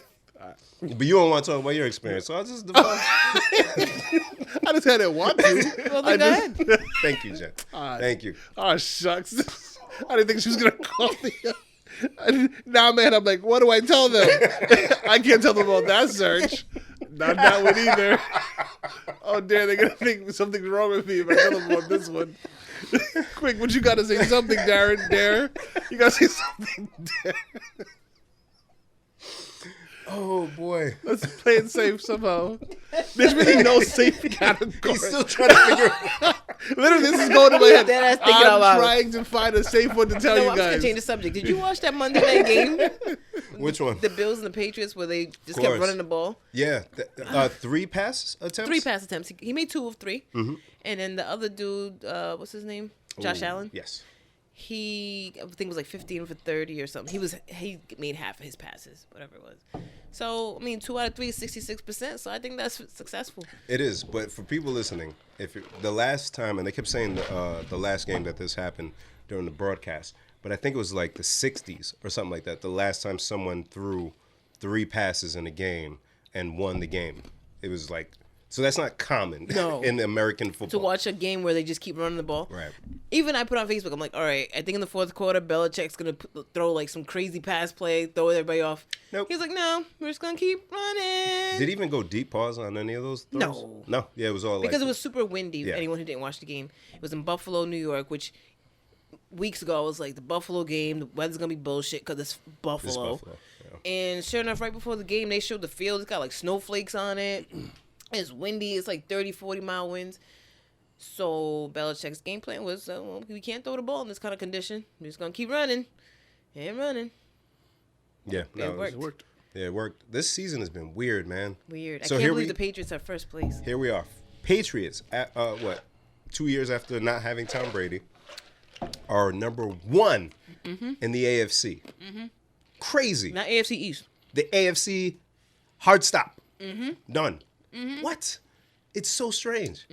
But you don't want to talk about your experience, so I'll just define. I just had it want to. Well, then go ahead. Thank you, Jen. Thank you. Oh, shucks. I didn't think she was going to call me. Now, man, I'm like, what do I tell them? I can't tell them about that search. Not that one either. Oh, dear, they're going to think something's wrong with me if I tell them about this one. Quick, what you got to say something, Darren? Dare? You got to say something, Dare. Oh, boy. Let's play it safe somehow. There's really no safe category. He's still trying to figure it out. Literally, this is going to my head. Deadass thinking out I'm loud. trying to find a safe one to tell No, you I'm just guys. gonna change the subject. Did you watch that Monday night game? Which one? The Bills and the Patriots, where they just Of kept course. running the ball. Yeah. 3 pass attempts? 3 pass attempts. He made 2 of 3. Mm-hmm. And then the other dude, what's his name? Josh Allen. Yes. He, I think it was like 15 for 30 or something. He made half of his passes, whatever it was. So, I mean, 2 out of 3 is 66%. So I think that's successful. It is, but for people listening, the last time, and they kept saying the last game that this happened during the broadcast, but I think it was like the 60s or something like that, the last time someone threw 3 passes in a game and won the game. It was like, so that's not common in American football. To watch a game where they just keep running the ball. Right. Even I put on Facebook, I'm like, all right, I think in the 4th quarter, Belichick's going to throw like some crazy pass play, throw everybody off. Nope. He's like, no, we're just going to keep running. Did he even go deep pause on any of those throws? No. No? Yeah, it was all Because like... it was super windy, Yeah. anyone who didn't watch the game. It was in Buffalo, New York, which weeks ago I was like, the Buffalo game, the weather's going to be bullshit because it's Buffalo. It's Buffalo. Yeah. And sure enough, right before the game, they showed the field. It's got like snowflakes on it. It's windy. It's like 30, 40-mile winds. So Belichick's game plan was, well, we can't throw the ball in this kind of condition. We're just going to keep running and running. Yeah. No, It worked. Yeah, it worked. This season has been weird, man. Weird. So I here can't believe we- the Patriots are first place. Here we are. Patriots, at, 2 years after not having Tom Brady, are number 1 in the AFC. Crazy. Not AFC East. The AFC, hard stop. Done. What? It's so strange.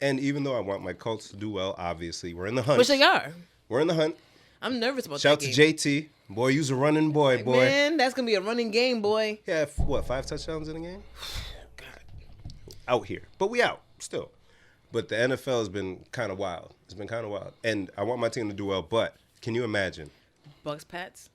And even though I want my Colts to do well, obviously, we're in the hunt. Which they are. We're in the hunt. I'm nervous about Shout that to game. JT. Boy, you's a running boy, boy. Man, that's going to be a running game, boy. Yeah, 5 touchdowns in a game? Out here. But we out, still. But the NFL has been kind of wild. It's been kind of wild. And I want my team to do well, but can you imagine? Bucks, Pats.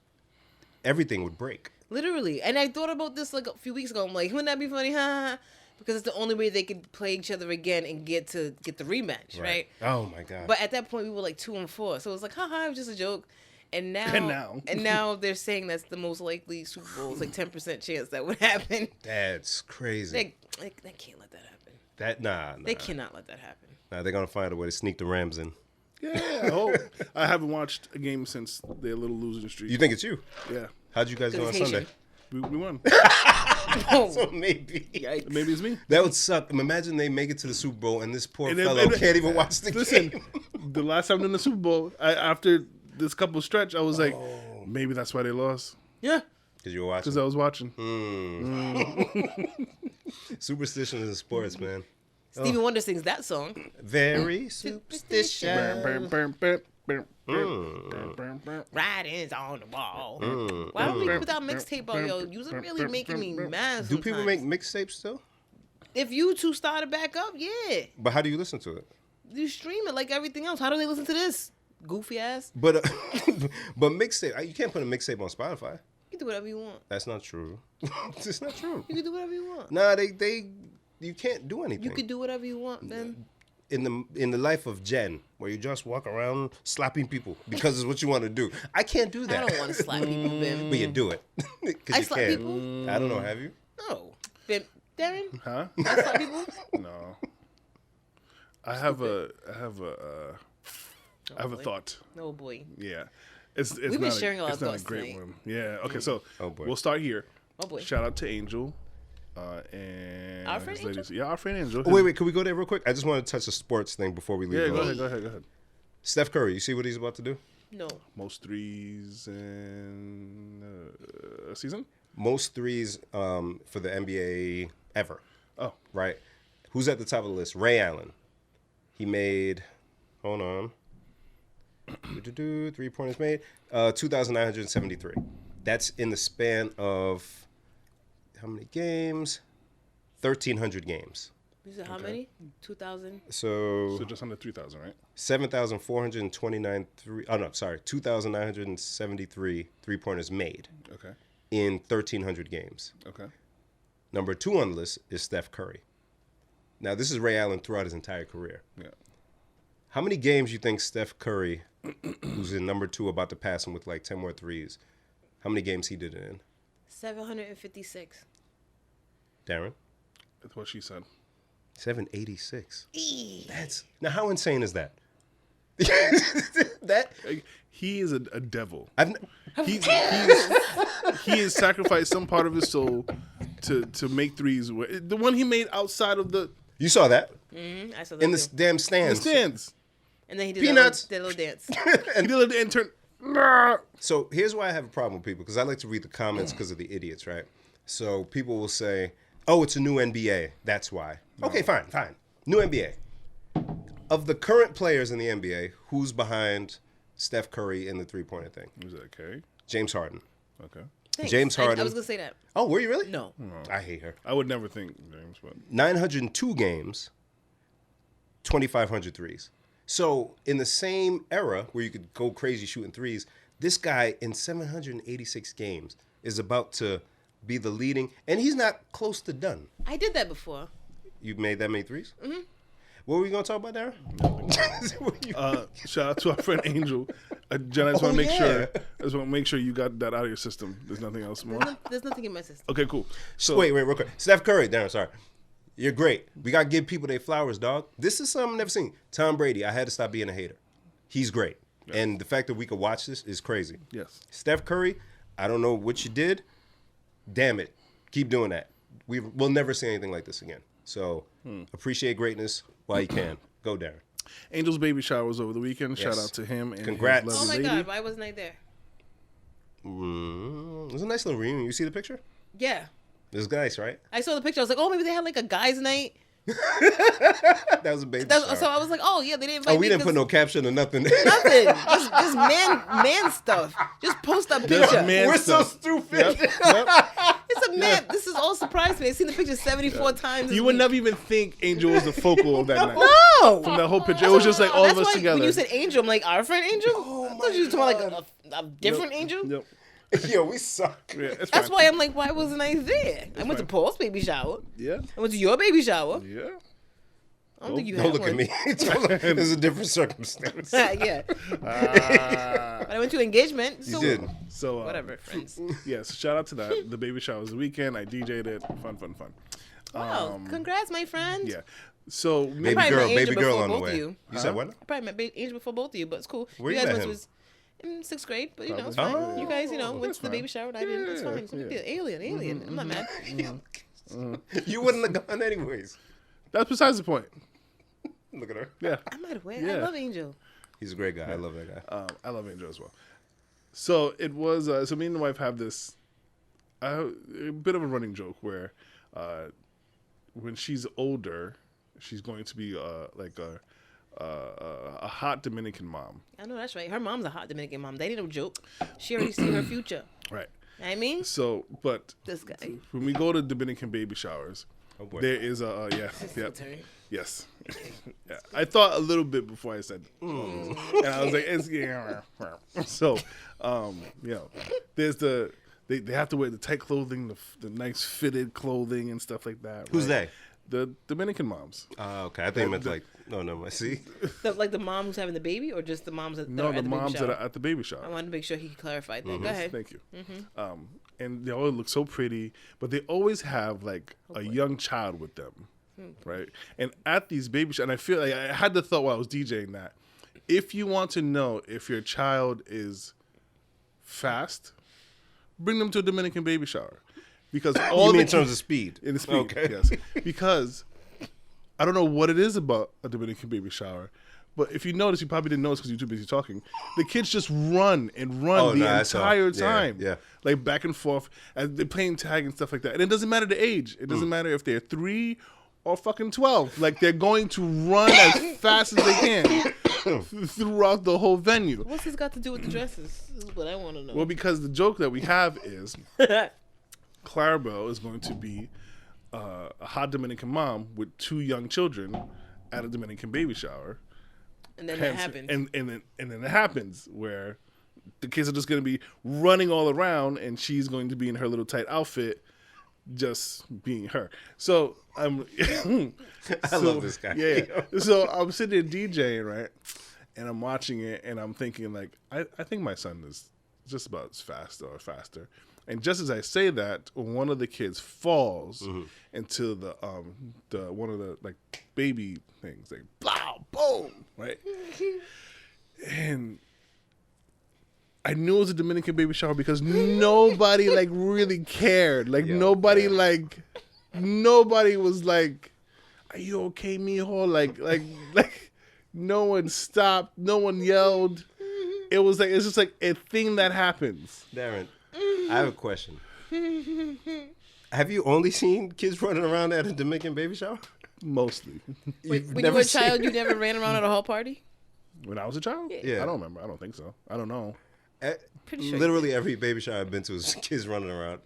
Everything would break. Literally. And I thought about this like a few weeks ago. I'm like, wouldn't that be funny? Ha, ha, ha. Because it's the only way they could play each other again and get the rematch, right? Oh, my God. But at that point, we were like 2-4. So it was like, haha, it was just a joke. And now they're saying that's the most likely Super Bowl. It's like 10% chance that would happen. That's crazy. They can't let that happen. Nah. They cannot let that happen. Nah, they're going to find a way to sneak the Rams in. Yeah, I hope. I haven't watched a game since their little losing streak. You think it's you? Yeah. How'd you guys do on Because it's Sunday? We won. So maybe. Yikes. Maybe it's me. That would suck. Imagine they make it to the Super Bowl and this poor And then- fellow and then- can't even watch the Listen, game. the last time in the Super Bowl, after this couple stretch, I was like, maybe that's why they lost. Yeah. Because you were watching. Because I was watching. Superstitions in sports, man. Stevie Wonder sings that song. Very superstitious. Writings on the wall. Why don't we put that mixtape on, yo? You're really making me mad Do people sometimes. make mixtapes still? If YouTube started back up, yeah. But how do you listen to it? You stream it like everything else. How do they listen to this? Goofy ass. But but mixtape, you can't put a mixtape on Spotify. You can do whatever you want. That's not true. It's not true. You can do whatever you want. Nah, you can't do anything. You can do whatever you want, man. In the life of Jen, where you just walk around slapping people because it's what you want to do. I can't do that. I don't want to slap people, Ben. But you do it. 'Cause I you slap can. people? I don't know. Have you? No. Ben, Darren? Huh? I slap people? No. I have a thought. Oh, boy. Yeah. It's We've been sharing a lot it's of not a thoughts great tonight. one. Yeah. Okay. So Oh, boy. we'll start here. Oh boy. Shout out to Angel. And Our friend his ladies. Angel? Yeah, our friend Angel. Oh, wait. Can we go there real quick? I just want to touch a sports thing before we leave. Yeah, it go alone. ahead. Go ahead. Steph Curry, you see what he's about to do? No. Most threes in a season? Most threes for the NBA ever. Oh. Right? Who's at the top of the list? Ray Allen. He made, hold on. 3-pointers made. 2,973. That's in the span of how many games? 1,300 games. Is it how many? 2,000? So just under 3,000, right? 7,429 2,973 3-pointers made Okay. in 1,300 games. Okay. Number 2 on the list is Steph Curry. Now, this is Ray Allen throughout his entire career. Yeah. How many games you think Steph Curry, who's in number 2, about to pass him with like 10 more threes, how many games he did it in? 756. Darren? That's what she said. 786. Eee. That's now how insane is that? that He is a devil. I've He has sacrificed some part of his soul to make threes. The one he made outside of the you saw that I saw that in the too. damn stands. stands. And then he did Peanuts. that little dance. And he did it and turned. So here's why I have a problem with people, because I like to read the comments because of the idiots, right? So people will say, "Oh, it's a new NBA. That's why." No. Okay, fine. New NBA. Of the current players in the NBA, who's behind Steph Curry in the 3-pointer thing? Was that okay? James Harden. Okay. Thanks. James Harden. I was going to say that. Oh, were you really? No. I hate her. I would never think James, but 902 games, 2,500 threes. So in the same era where you could go crazy shooting threes, this guy in 786 games is about to be the leading, and he's not close to done. I did that before. You made that many threes? Mm-hmm. What were we going to talk about, Darren? shout out to our friend Angel. Jen, I just want to make yeah. sure. I just want to make sure you got that out of your system. There's nothing else more. There's nothing in my system. Okay, cool. So Wait, real quick. Steph Curry, Darren, sorry. You're great. We got to give people their flowers, dog. This is something I've never seen. Tom Brady, I had to stop being a hater. He's great. Yes. And the fact that we could watch this is crazy. Yes. Steph Curry, I don't know what you did. Damn it. Keep doing that. We'll never see anything like this again. So appreciate greatness while you can. Go, Darren. Angel's baby shower was over the weekend. Yes. Shout out to him and Congrats. his Oh lovely my lady. God, why wasn't I there? It was a nice little reunion. You see the picture? Yeah. It was nice, right? I saw the picture. I was like, oh, maybe they had like a guys' night. That was a baby shower. So I was like, oh, yeah, they didn't invite Oh, we me didn't put 'cause no caption or nothing. nothing. just man stuff. Just post a picture. man We're stuff. so stupid. Yep. It's a man. This is all surprise to me. I've seen the picture 74 times. this You would week. never even think Angel was the focal of that night. No. From that whole picture, it was just like all That's of us why together. When you said Angel, I'm like, our friend Angel? I thought you were talking about like a different Angel. Yep. Yo, we suck. Yeah, it's That's fine. why I'm like, why wasn't I there? I went to Paul's baby shower. Yeah. I went to your baby shower. Yeah. I don't think you Don't had look at one. me. There's a different circumstance. Yeah. But I went to engagement. So You did. So whatever, friends. Yes. Shout out to that. The baby shower was the weekend. I DJ'd it. Fun. Wow. Congrats, my friend. Yeah. So Baby probably girl, met Angel baby girl before on the both of way. you. You said what? I probably met Angel before both of you, but it's cool. Where you you guys met went him? to in 6th grade, but you know, it's Probably. fine. You guys, went to that's the baby shower and I didn't. It's fine. It's no big deal. Alien. I'm not mad. You wouldn't have gone anyways. that's besides the point. Look at her. Yeah. I might have went. I Yeah. love Angel. He's a great guy. I love that guy. I love Angel as well. So it was. So me and the wife have this a bit of a running joke where when she's older, she's going to be like a hot Dominican mom. I know that's right. Her mom's a hot Dominican mom. They didn't joke. She already see her future. Right. I mean, So, but this guy. when we go to Dominican baby showers, Oh boy. there is a Turn. yes. Yeah. I thought a little bit before I said, and I was like, it's, so, there's they have to wear the tight clothing, the nice fitted clothing and stuff like that. Who's right? The Dominican moms. Okay. I think you meant like, no. I see. Like the mom who's having the baby, or just the moms that No, are the at the baby moms that shower? are at the baby shower. I wanted to make sure he clarified that. Go ahead. Thank you. And they always look so pretty, but they always have like a young child with them, right? And at these baby showers, and I feel like I had the thought while I was DJing that if you want to know if your child is fast, bring them to a Dominican baby shower. Because all You mean the in terms of speed? in the speed, Okay. yes. Because I don't know what it is about a Dominican baby shower, but if you notice, you probably didn't notice because you're too busy talking. The kids just run and run Oh, the no, that's all. entire Yeah, time, yeah. like back and forth, and they're playing tag and stuff like that. And it doesn't matter the age. It doesn't matter if they're 3 or fucking 12. Like they're going to run as fast as they can throughout the whole venue. What's this got to do with the dresses? This is what I want to know. Well, because the joke that we have is Clarabelle is going to be a hot Dominican mom with 2 young children at a Dominican baby shower. And then that happens. And then it happens where the kids are just going to be running all around, and she's going to be in her little tight outfit, just being her. So I'm. I love this guy. Yeah. So I'm sitting there DJing, right, and I'm watching it, and I'm thinking like, I think my son is just about as fast or faster. And just as I say that, one of the kids falls into the one of the like baby things, like blow, boom, right? And I knew it was a Dominican baby shower because nobody like really cared. Like nobody was like, "Are you okay, mijo?" Like no one stopped, no one yelled. It was like it's just like a thing that happens. Darren, I have a question. Have you only seen kids running around at a Dominican baby shower? Mostly. Wait, You've when you never were a seen- child, you never ran around at a hall party? When I was a child? Yeah. I don't remember. I don't think so. I don't know. Pretty sure. Literally every baby shower I've been to is kids running around.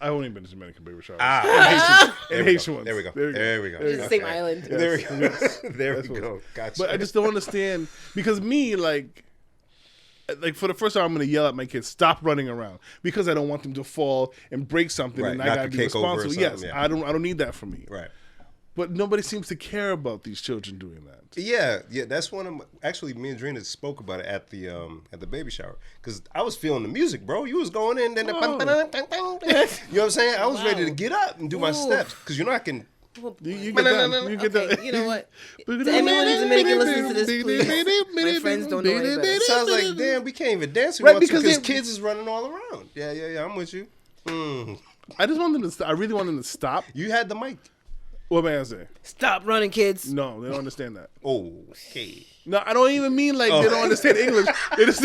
I've only been to Dominican baby showers. There we Haitian go. ones. There we go. There you go. There we go. It's the same island. There we go. There That's we what- go. Gotcha. But I just don't understand because me, like for the first time, I'm gonna yell at my kids, "Stop running around!" Because I don't want them to fall and break something, Right, and I knock gotta a be cake over or responsible. Yes, something, yeah. I don't need that from me. Right. But nobody seems to care about these children doing that. Yeah. That's one of my, actually me and Drina spoke about it at the baby shower because I was feeling the music, bro. You was going in, then the Oh. you know what I'm saying? I was ready to Wow. get up and do my Ooh. steps because you know I can. You get that. You get Okay, that. you know what? To anyone in Dominican listening to this, please. My friends don't know any better. It sounds like damn, we can't even dance Right, because because kids is running all around. Yeah. I'm with you. I just want them to. I really want them to stop. You had the mic. What am I say? Stop running, kids. No, they don't understand that. Okay. No, I don't even mean like they don't understand English. They just.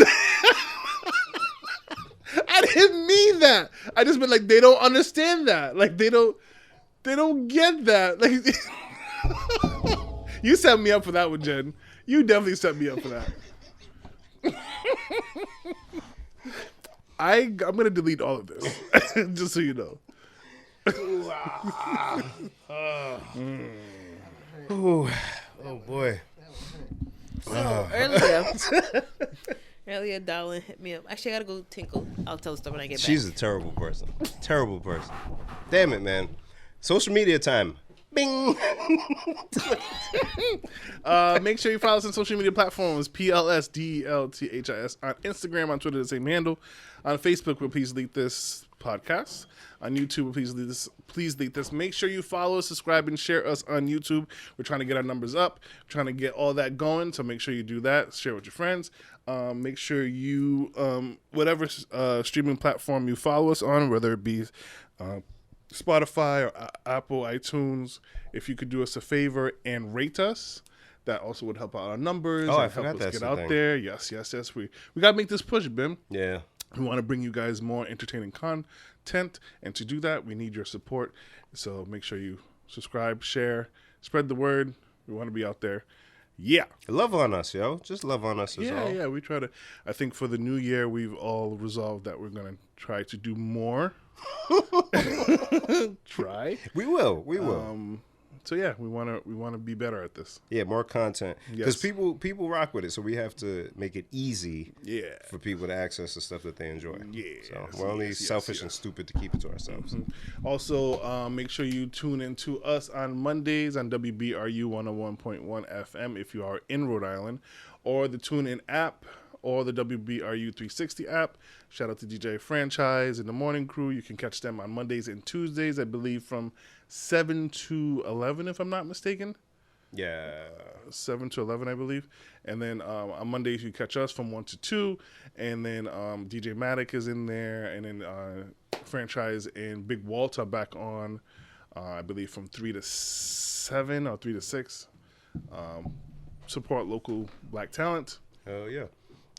I didn't mean that. I just meant like they don't understand that. Like they don't get that. Like you set me up for that one, Jen. You definitely set me up for that. I'm gonna delete all of this, just so you know. Oh boy. So earlier, Darlin hit me up. Actually, I gotta go tinkle. I'll tell the story when I get back. She's a terrible person. Terrible person. Damn it, man. Social media time. Bing. Make sure you follow us on social media platforms, PLSDELTHIS, on Instagram, on Twitter, the same handle. On Facebook, we'll Please Delete This podcast. On YouTube, we'll Please Delete This. Make sure you follow, subscribe, and share us on YouTube. We're trying to get our numbers up, trying to get all that going, so make sure you do that. Share with your friends. Make sure you, whatever streaming platform you follow us on, whether it be Spotify or Apple, iTunes, if you could do us a favor and rate us, that also would help out our numbers. Oh, I and help forgot us that's get the out thing. there. Yes. We got to make this push, Bim. Yeah. We want to bring you guys more entertaining content, and to do that, we need your support. So make sure you subscribe, share, spread the word. We want to be out there. Yeah. Love on us, yo. Just love on us is all. Yeah. We try to. I think for the new year, we've all resolved that we're going to try to do more. Try. We will. So yeah, we want to be better at this. Yeah, more content. Because Yes. people rock with it, so we have to make it easy Yeah. for people to access the stuff that they enjoy. Yes, So we're only yes, selfish yes. and stupid to keep it to ourselves. Also, make sure you tune in to us on Mondays on WBRU 101.1 FM if you are in Rhode Island, or the TuneIn app, or the WBRU 360 app. Shout out to DJ Franchise and the Morning Crew. You can catch them on Mondays and Tuesdays, I believe, from 7 to 11, if I'm not mistaken. Yeah. 7 to 11, I believe. And then on Mondays you catch us from 1 to 2. And then DJ Matic is in there. And then Franchise and Big Walt are back on, I believe, from 3 to 7 or 3 to 6. Support local black talent. Hell yeah.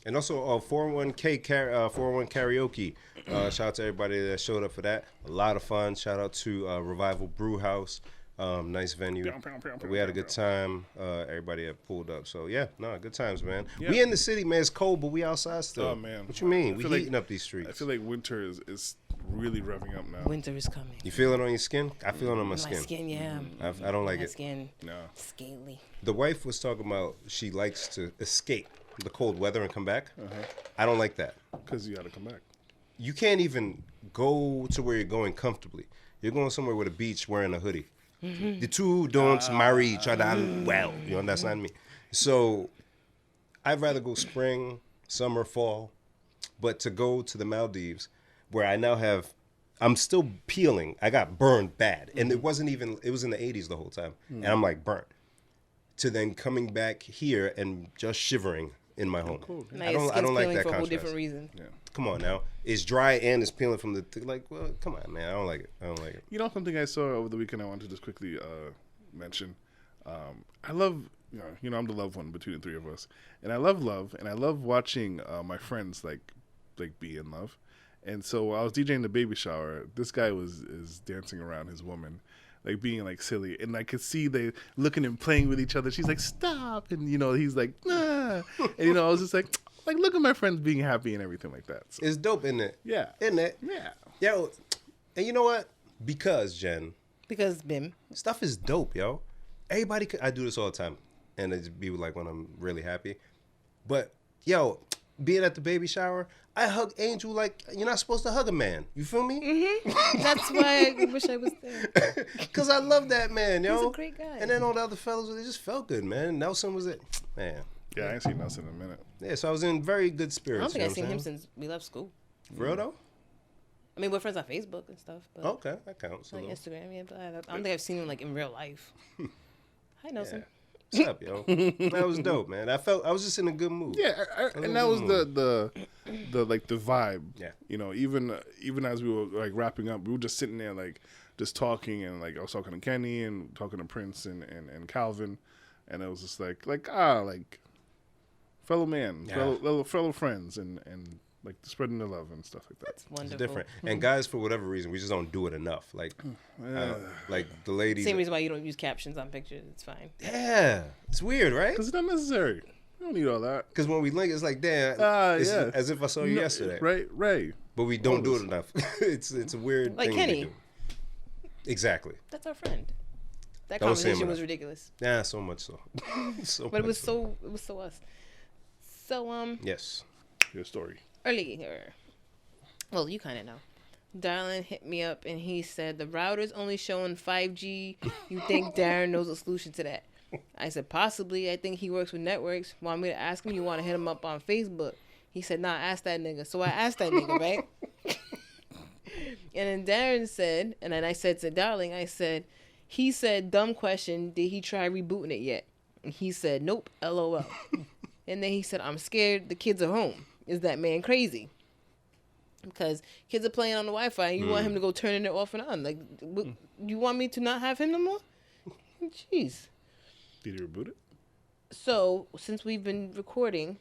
And also 401 karaoke. Shout out to everybody that showed up for that. A lot of fun. Shout out to Revival Brew House. Nice venue. We had a good time. Everybody had pulled up. So yeah, good times, man. Yeah. We in the city, man. It's cold, but we outside still. Oh man. What you mean? We heating up these streets. I feel like winter is really revving up now. Winter is coming. You feel it on your skin? I feel it on my skin. My skin, yeah. I don't like my it. Skin. No. Scaly. The wife was talking about she likes to escape the cold weather and come back. I don't like that. Because you got to come back. You can't even go to where you're going comfortably. You're going somewhere with a beach wearing a hoodie. The two don't marry each other well. You understand me? So I'd rather go spring, summer, fall. But to go to the Maldives, where I now I'm still peeling. I got burned bad. And it was in the 80s the whole time. And I'm like burnt. To then coming back here and just shivering in my home. Cool. I don't like that for a whole contrast. different reason. Yeah. Come on now. It's dry and it's peeling from well, come on, man. I don't like it. You know something I saw over the weekend I wanted to just quickly mention? I love, you know, I'm the love one between the three of us. And I love love, and I love watching my friends like be in love. And so I was DJing the baby shower. This guy is dancing around his woman, like being like silly, and I could see they looking and playing with each other. She's like, "Stop!" And he's like, "Nah." And I was just like, look at my friends being happy and everything like that. So, It's dope, isn't it? yeah, Isn't it? yeah. Yo, and you know what? Because Jen, Because Bim. stuff is dope, yo. Everybody, I do this all the time, and it's be like when I'm really happy. But yo, being at the baby shower, I hug Angel like you're not supposed to hug a man. You feel me? Mm-hmm. That's why I wish I was there. Cause I love that man, yo. He's a great guy. And then all the other fellas, they just felt good, man. Nelson was it, man. Yeah, I ain't seen Nelson in a minute. Yeah, so I was in very good I spirits. don't think you I've know seen what I'm him saying? since we left school. For real though? I mean, we're friends on Facebook and stuff, but Okay, that counts. like Instagram, yeah. But I don't think I've seen him like in real life. Hi, Nelson. What's up, yo? That was dope, man. I was just in a good mood. Yeah, and that was the like the vibe. Yeah. Even as we were like wrapping up, we were just sitting there like just talking, and like I was talking to Kenny and talking to Prince and Calvin, and it was just like fellow man, fellow friends, and like spreading the love and stuff like that. It's wonderful. It's different. And guys, for whatever reason, we just don't do it enough. Like, like the lady. Same reason why you don't use captions on pictures. It's fine. Yeah, it's weird, right? Because it's not necessary. You don't need all that. Because when we link, it's like, damn, it's yeah. as if I saw you yesterday. Right. But we don't do it enough. it's a weird Like thing Kenny. we do. Exactly. That's our friend. That Don't say him conversation was enough. ridiculous. Yeah, so much so. But it was so us. So Yes. Your story. earlier. Well, you kind of know. Darlin hit me up and he said the router's only showing 5G. You think Darren knows a solution to that? I said possibly. I think he works with networks. Want me to ask him? You want to hit him up on Facebook? He said, nah, ask that nigga. So I asked that nigga, right? And then Darren said, and then I said to Darling, he said, dumb question, did he try rebooting it yet? And he said, nope, LOL. And then he said, I'm scared the kids are home. Is that man crazy? Because kids are playing on the Wi-Fi and you want him to go turning it off and on. Like, you want me to not have him no more? Jeez. Did he reboot it? So, since we've been recording,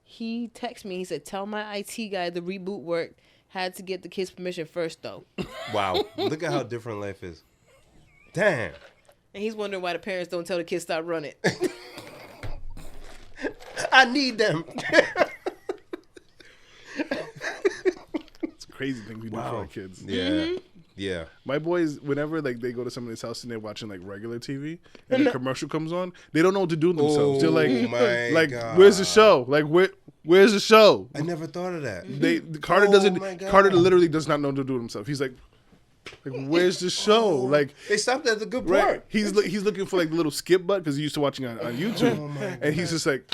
he texted me. He said, tell my IT guy the reboot worked. Had to get the kids' permission first, though. Wow. Look at how different life is. Damn. And he's wondering why the parents don't tell the kids stop running. I need them. It's a crazy thing we do for our kids. Yeah. Yeah. My boys, whenever like they go to somebody's house and they're watching like regular TV and the commercial comes on, they don't know what to do with themselves. They're like, God. where's the show? Like, where's the show? I never thought of that. Carter my God. Carter literally does not know what to do with himself. He's like, where's the show? Like, They stopped at the good part. right? He's looking for like the little skip button because he's used to watching on YouTube, and he's just like,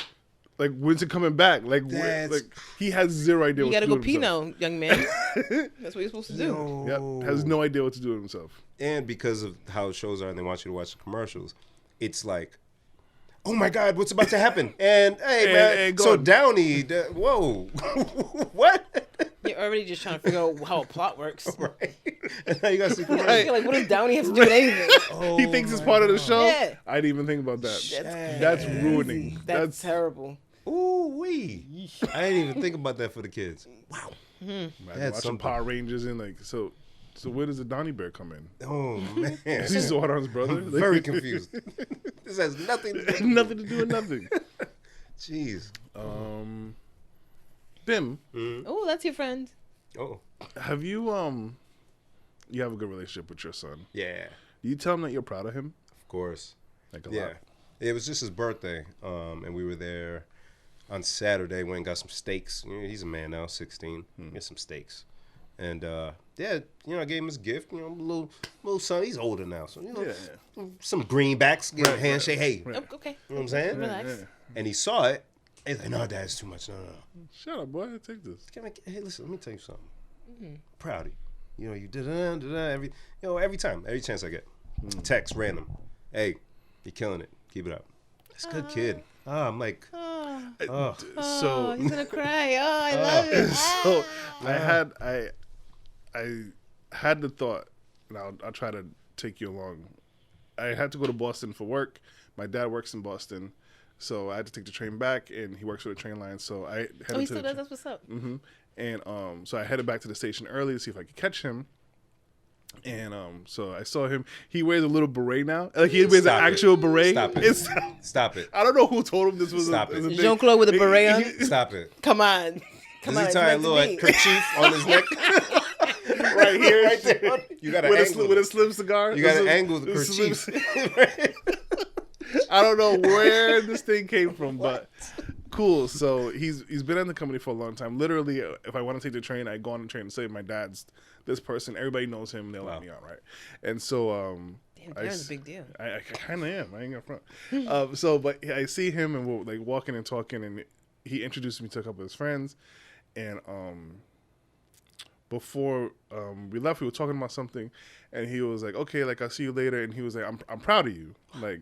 when's it coming back? Like, he has zero idea. You what gotta to do go with pee himself. now, young man. That's what you're supposed to do. Yep, has no idea what to do with himself. And because of how shows are and they want you to watch the commercials, it's like, oh my God, what's about to happen? And hey, man, so Downey, whoa, what? You're already just trying to figure out how a plot works. Right. And now you got to see Right. Like, what does Downey have to do with anything? He thinks it's part of the show. Yeah. I didn't even think about that. That's ruining. That's terrible. Ooh wee! I didn't even think about that for the kids. Wow. That's watching Power Rangers and like so. So where does the Donnie Bear come in? Oh man, is he Zordon's brother? I'm very confused. This has nothing to do nothing to do with nothing. Jeez. Bim. Oh, that's your friend. Oh. Have you you have a good relationship with your son? Yeah. Do you tell him that you're proud of him? Of course. Like a lot. It was just his birthday, and we were there on Saturday. Went and got some steaks. You know, he's a man now, 16. Get some steaks. And I gave him his gift. You know, little son. He's older now, so some greenbacks. Give him a handshake. Hey, Oh, okay. you know what I'm saying? Relax. Yeah. And he saw it. He's like, "No, Dad, it's too much. No." Shut up, boy. Take this. Hey, listen. Let me tell you something. Proud of you. You know, you did every time, every chance I get. Text random. Hey, you're killing it. Keep it up. That's a good kid. I'm like, So he's gonna cry. Oh, I love it. so I had the thought, and I'll try to take you along. I had to go to Boston for work. My dad works in Boston, so I had to take the train back, and he works for the train line. So I headed Oh, he still does. That's what's up. And so I headed back to the station early to see if I could catch him. And so I saw him. He wears a little beret now. Like he wears an actual beret. Stop it. Stop it. I don't know who told him this was Stop a it. thing. Jean-Claude with a beret on. Stop it. Come on. Come on. Does he tie a little kerchief on his neck? Right here. Right there. You got to angle with a slim cigar. You got to angle the kerchief. I don't know where this thing came from, but cool. So he's been in the company for a long time. Literally, if I want to take the train, I go on the train and say my dad's this person. Everybody knows him. They'll let me out, right? And so Damn, Darren's a big deal. I kind of am. I ain't gonna front. But I see him and we're like walking and talking, and he introduced me to a couple of his friends, and before we left, we were talking about something, and he was like, "Okay, like I'll see you later," and he was like, "I'm proud of you," like,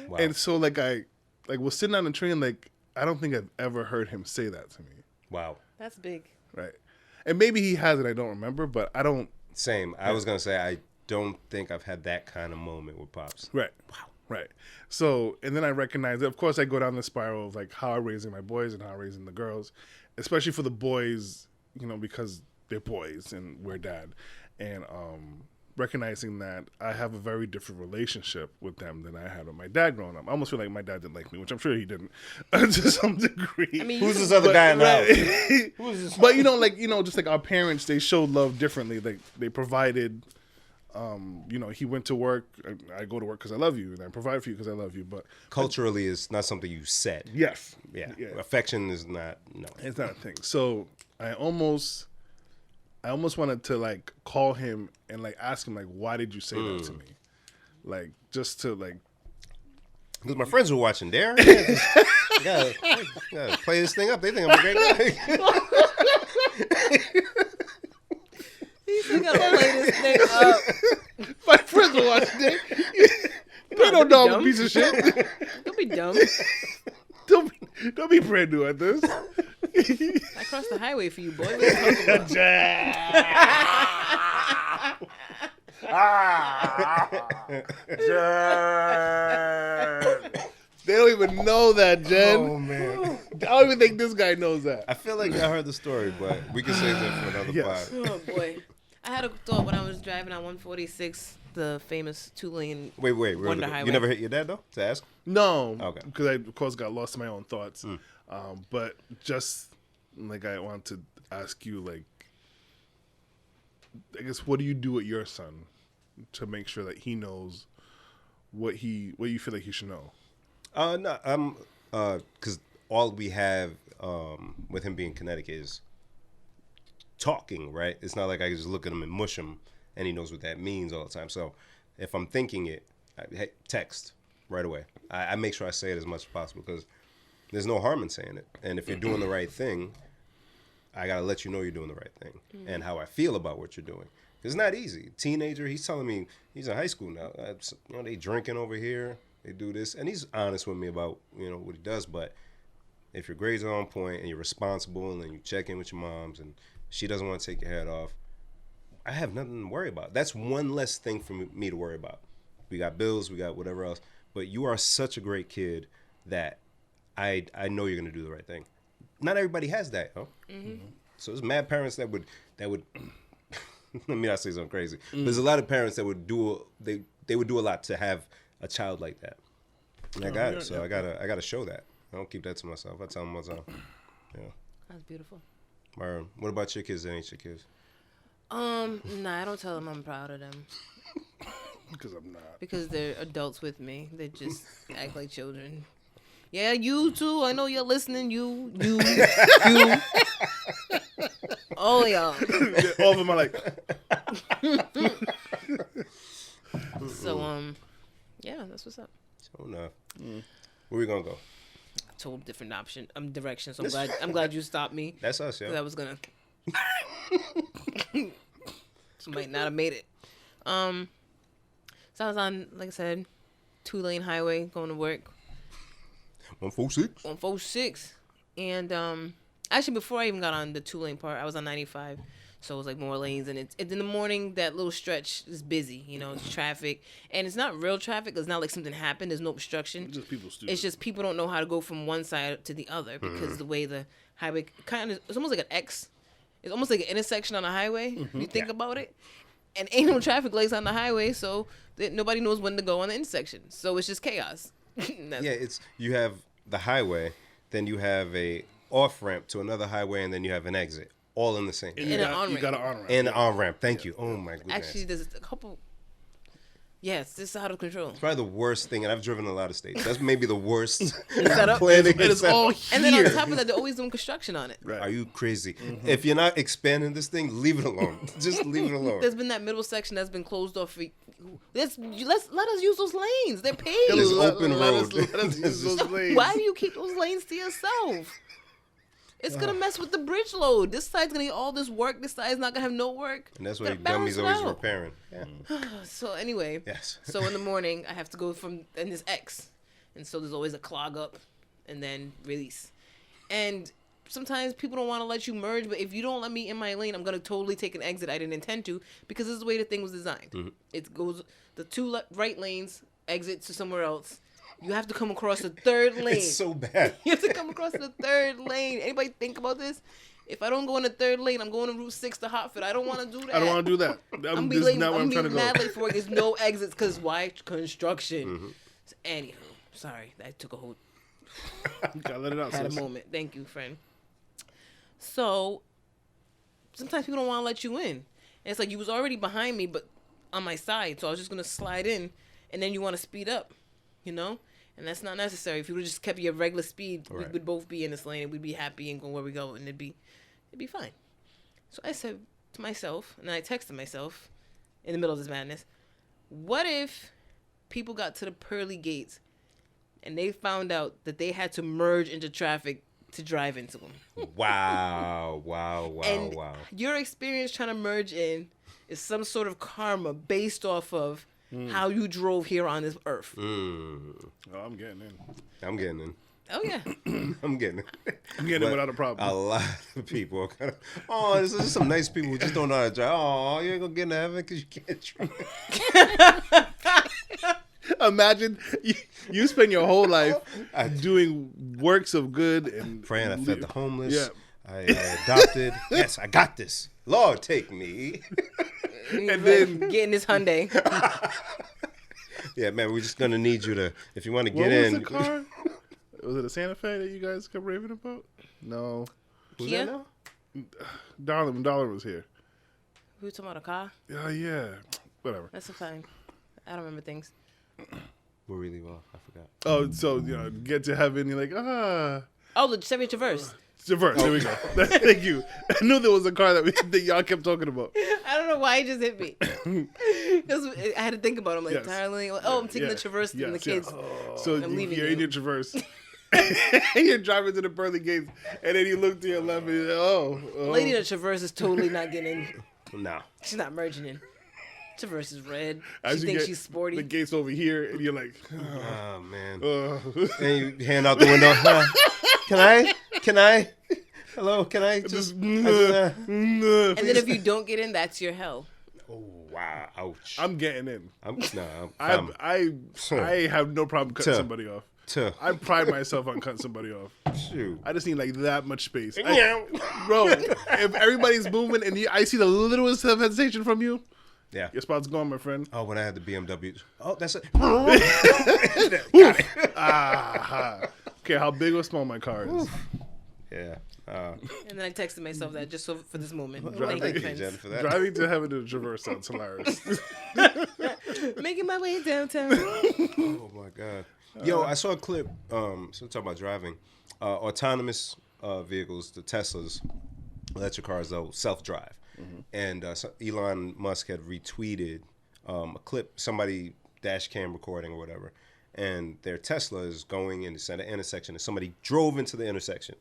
wow. And so like I was sitting on the train, like I don't think I've ever heard him say that to me. Wow, that's big, right? And maybe he has it, I don't remember, but I don't. Same. I was gonna say I don't think I've had that kind of moment with Pops. Right. Wow. Right. So, and then I recognize it. Of course, I go down the spiral of like how I'm raising my boys and how I'm raising the girls, especially for the boys, you know, because they're boys and we're dad. And recognizing that I have a very different relationship with them than I had with my dad growing up. I almost feel like my dad didn't like me, which I'm sure he didn't to some degree. I mean, who's this other guy in the house? Who's this? But you know, like, you know, just like our parents, they showed love differently. Like they provided. You know, he went to work. I go to work because I love you, and I provide for you because I love you. But culturally, it's not something you said. Yes. Yeah. Affection is not. No, it's not a thing. So I almost wanted to like call him and like ask him like, why did you say that to me? Like just to like. Because my friends were watching there. You gotta play this thing up. They think I'm a great guy. You gotta play this thing up. My friends are watching it. They don't know I'm a piece of shit. Don't be dumb. Don't be brand new at this. I crossed the highway for you, boy. What are you talking about? They don't even know that, Jen. Oh man, I don't even think this guy knows that. I feel like I heard the story, but we can save that for another pod. Oh boy, I had a thought when I was driving on 146, the famous 2-lane. Wait, Wonder Highway. You never hit your dad though to ask? No, okay, because I of course got lost in my own thoughts. But just like I want to ask you, like, I guess, what do you do with your son to make sure that he knows what you feel like he should know? No, I'm because all we have with him being in Connecticut is talking, right? It's not like I can just look at him and mush him, and he knows what that means all the time. So if I'm thinking it, I text right away. I make sure I say it as much as possible because there's no harm in saying it. And if you're doing the right thing, I gotta let you know you're doing the right thing and how I feel about what you're doing. It's not easy. Teenager, he's telling me he's in high school now. You know, they drinking over here. they do this, and he's honest with me about what he does. But if your grades are on point and you're responsible, and then you check in with your moms, and she doesn't want to take your head off, I have nothing to worry about. That's one less thing for me to worry about. We got bills, we got whatever else. But you are such a great kid that I know you're gonna do the right thing. Not everybody has that, huh? Mm-hmm. So there's mad parents that would let me not say something crazy. There's a lot of parents that would do they would do a lot to have a child like that. And I got it, so I gotta show that. I don't keep that to myself. I tell them myself. Yeah. That's beautiful. Myron, what about your kids that ain't your kids? Nah, I don't tell them I'm proud of them. Because I'm not. Because they're adults with me. They just act like children. Yeah, you too. I know you're listening. You. All y'all. All of them are like. So, yeah, that's what's up. So enough. Where we gonna go? Total different direction. So I'm glad you stopped me. That's us, yeah. I was gonna. Might not have made it. So I was on, like I said, 2-lane highway going to work. 146. 146, and actually before I even got on the 2-lane part, I was on 95. So it was like more lanes, and it's in the morning. That little stretch is busy, it's traffic, and it's not real traffic. It's not like something happened. There's no obstruction. It's just people stupid. It's just people don't know how to go from one side to the other because the way the highway it's almost like an X. It's almost like an intersection on a highway. You think about it, and ain't no traffic lights on the highway, so nobody knows when to go on the intersection. So it's just chaos. Yeah, you have the highway, then you have a off ramp to another highway, and then you have an exit. All in the same. And you got an on-ramp. And an on-ramp. Thank you. Oh, my goodness. Actually, there's a couple. Yes, this is out of control. It's probably the worst thing, and I've driven a lot of states. That's maybe the worst setup. planning. It's all here. And then on top of that, they're always doing construction on it. Right. Are you crazy? Mm-hmm. If you're not expanding this thing, leave it alone. Just leave it alone. There's been that middle section that's been closed off for. Let us use those lanes. They're paved. There's open road. Let us use those lanes. Why do you keep those lanes to yourself? It's going to mess with the bridge load. This side's going to get all this work. This side's not going to have no work. And that's why you dummies always repairing. Yeah. So anyway. Yes. So in the morning, I have to go in this X. And so there's always a clog up and then release. And sometimes people don't want to let you merge. But if you don't let me in my lane, I'm going to totally take an exit I didn't intend to. Because this is the way the thing was designed. Mm-hmm. It goes the two right lanes, exit to somewhere else. You have to come across the third lane. It's so bad. You have to come across the third lane. Anybody think about this? If I don't go in the third lane, I'm going to Route 6 to Hartford. I don't want to do that. I don't want to do that. I'm be late. I'm be mad late for work. There's no exits because why? Construction. Mm-hmm. So, anywho, sorry. I took a whole... Gotta let it out. Had a moment. Thank you, friend. So, sometimes people don't want to let you in. And it's like you was already behind me, but on my side. So I was just going to slide in, and then you want to speed up, And that's not necessary. If you would have just kept your regular speed, right, we would both be in this lane, and we'd be happy and go where we go, and it'd be fine. So I said to myself, and I texted myself in the middle of this madness, what if people got to the pearly gates and they found out that they had to merge into traffic to drive into them? Wow. And your experience trying to merge in is some sort of karma based off of how you drove here on this earth. Oh, I'm getting in. Oh, yeah. I'm getting it. I'm getting it without a problem. A lot of people are kind of, there's just some nice people who just don't know how to drive. Oh, you ain't going to get into heaven because you can't drive. Imagine you spend your whole life doing works of good and praying. I fed the homeless. Yeah. I adopted. Yes, I got this. Lord, take me. And then getting this Hyundai. Yeah, man, we're just gonna need you to, if you want to get in. What was the car? Was it a Santa Fe that you guys kept raving about? No. Kia? Darling, when Darling was here. We were talking about a car? Oh, yeah. Whatever. That's fine. I don't remember things. Where we leave off? I forgot. Oh, so, get to heaven, you're like, Oh, the Chevy Traverse. Traverse, there we go. Thank you. I knew there was a car that y'all kept talking about. I don't know why it just hit me. Because I had to think about it. I'm like, yes. darling, I'm taking the Traverse and the kids. Oh. So you're in your Traverse. And you're driving to the pearly gates, and then you look to your left and you're like, Lady in the Traverse is totally not getting in. No. She's not merging in. Traverse is red. As She you thinks get she's sporty. the gate's over here, and you're like, Oh man. "Ugh." And you hand out the window. Can I? Hello, can I just? And then if you don't get in, that's your hell. Oh wow! Ouch! I'm getting in. I have no problem cutting somebody off. I pride myself on cutting somebody off. Shoot. I just need like that much space. Bro, if everybody's moving and I see the littlest of hesitation from you, yeah, your spot's gone, my friend. Oh, when I had the BMW. Oh, that's it. Okay, how big or small my car is. Yeah. And then I texted myself that just so for this moment. Thank you, Jen, for that. Driving to heaven to Traverse sounds hilarious. Making my way downtown. Oh my god. Yo, I saw a clip. So talking about driving, autonomous vehicles, the Teslas, electric cars though, self-drive, and so Elon Musk had retweeted a clip, somebody dash cam recording or whatever, and their Tesla is going in the center intersection, and somebody drove into the intersection.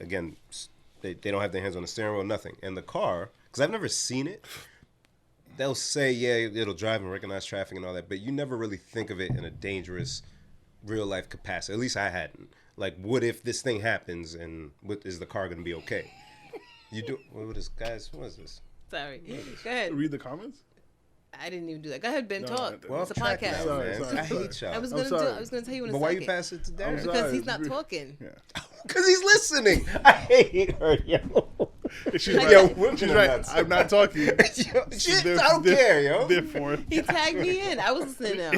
Again, they don't have their hands on the steering wheel, nothing, and the car, because I've never seen it. They'll say, yeah, it'll drive and recognize traffic and all that, but you never really think of it in a dangerous real life capacity. At least I hadn't. Like, what if this thing happens and is the car going to be okay? You do. What is, guys? What is this? Sorry. Go ahead. Read the comments. I didn't even do that. Go ahead, Ben. Talk. Well, it's a podcast. Sorry. I hate y'all. I was gonna tell you in a second. But why you pass it to Darren? Because he's not talking. Yeah. Because he's listening. I hate her, yo. She's Like, right. yo, women She's are right. nuts. I'm not talking. Yo, shit, I don't care, yo. Therefore. He tagged me in. I was listening now.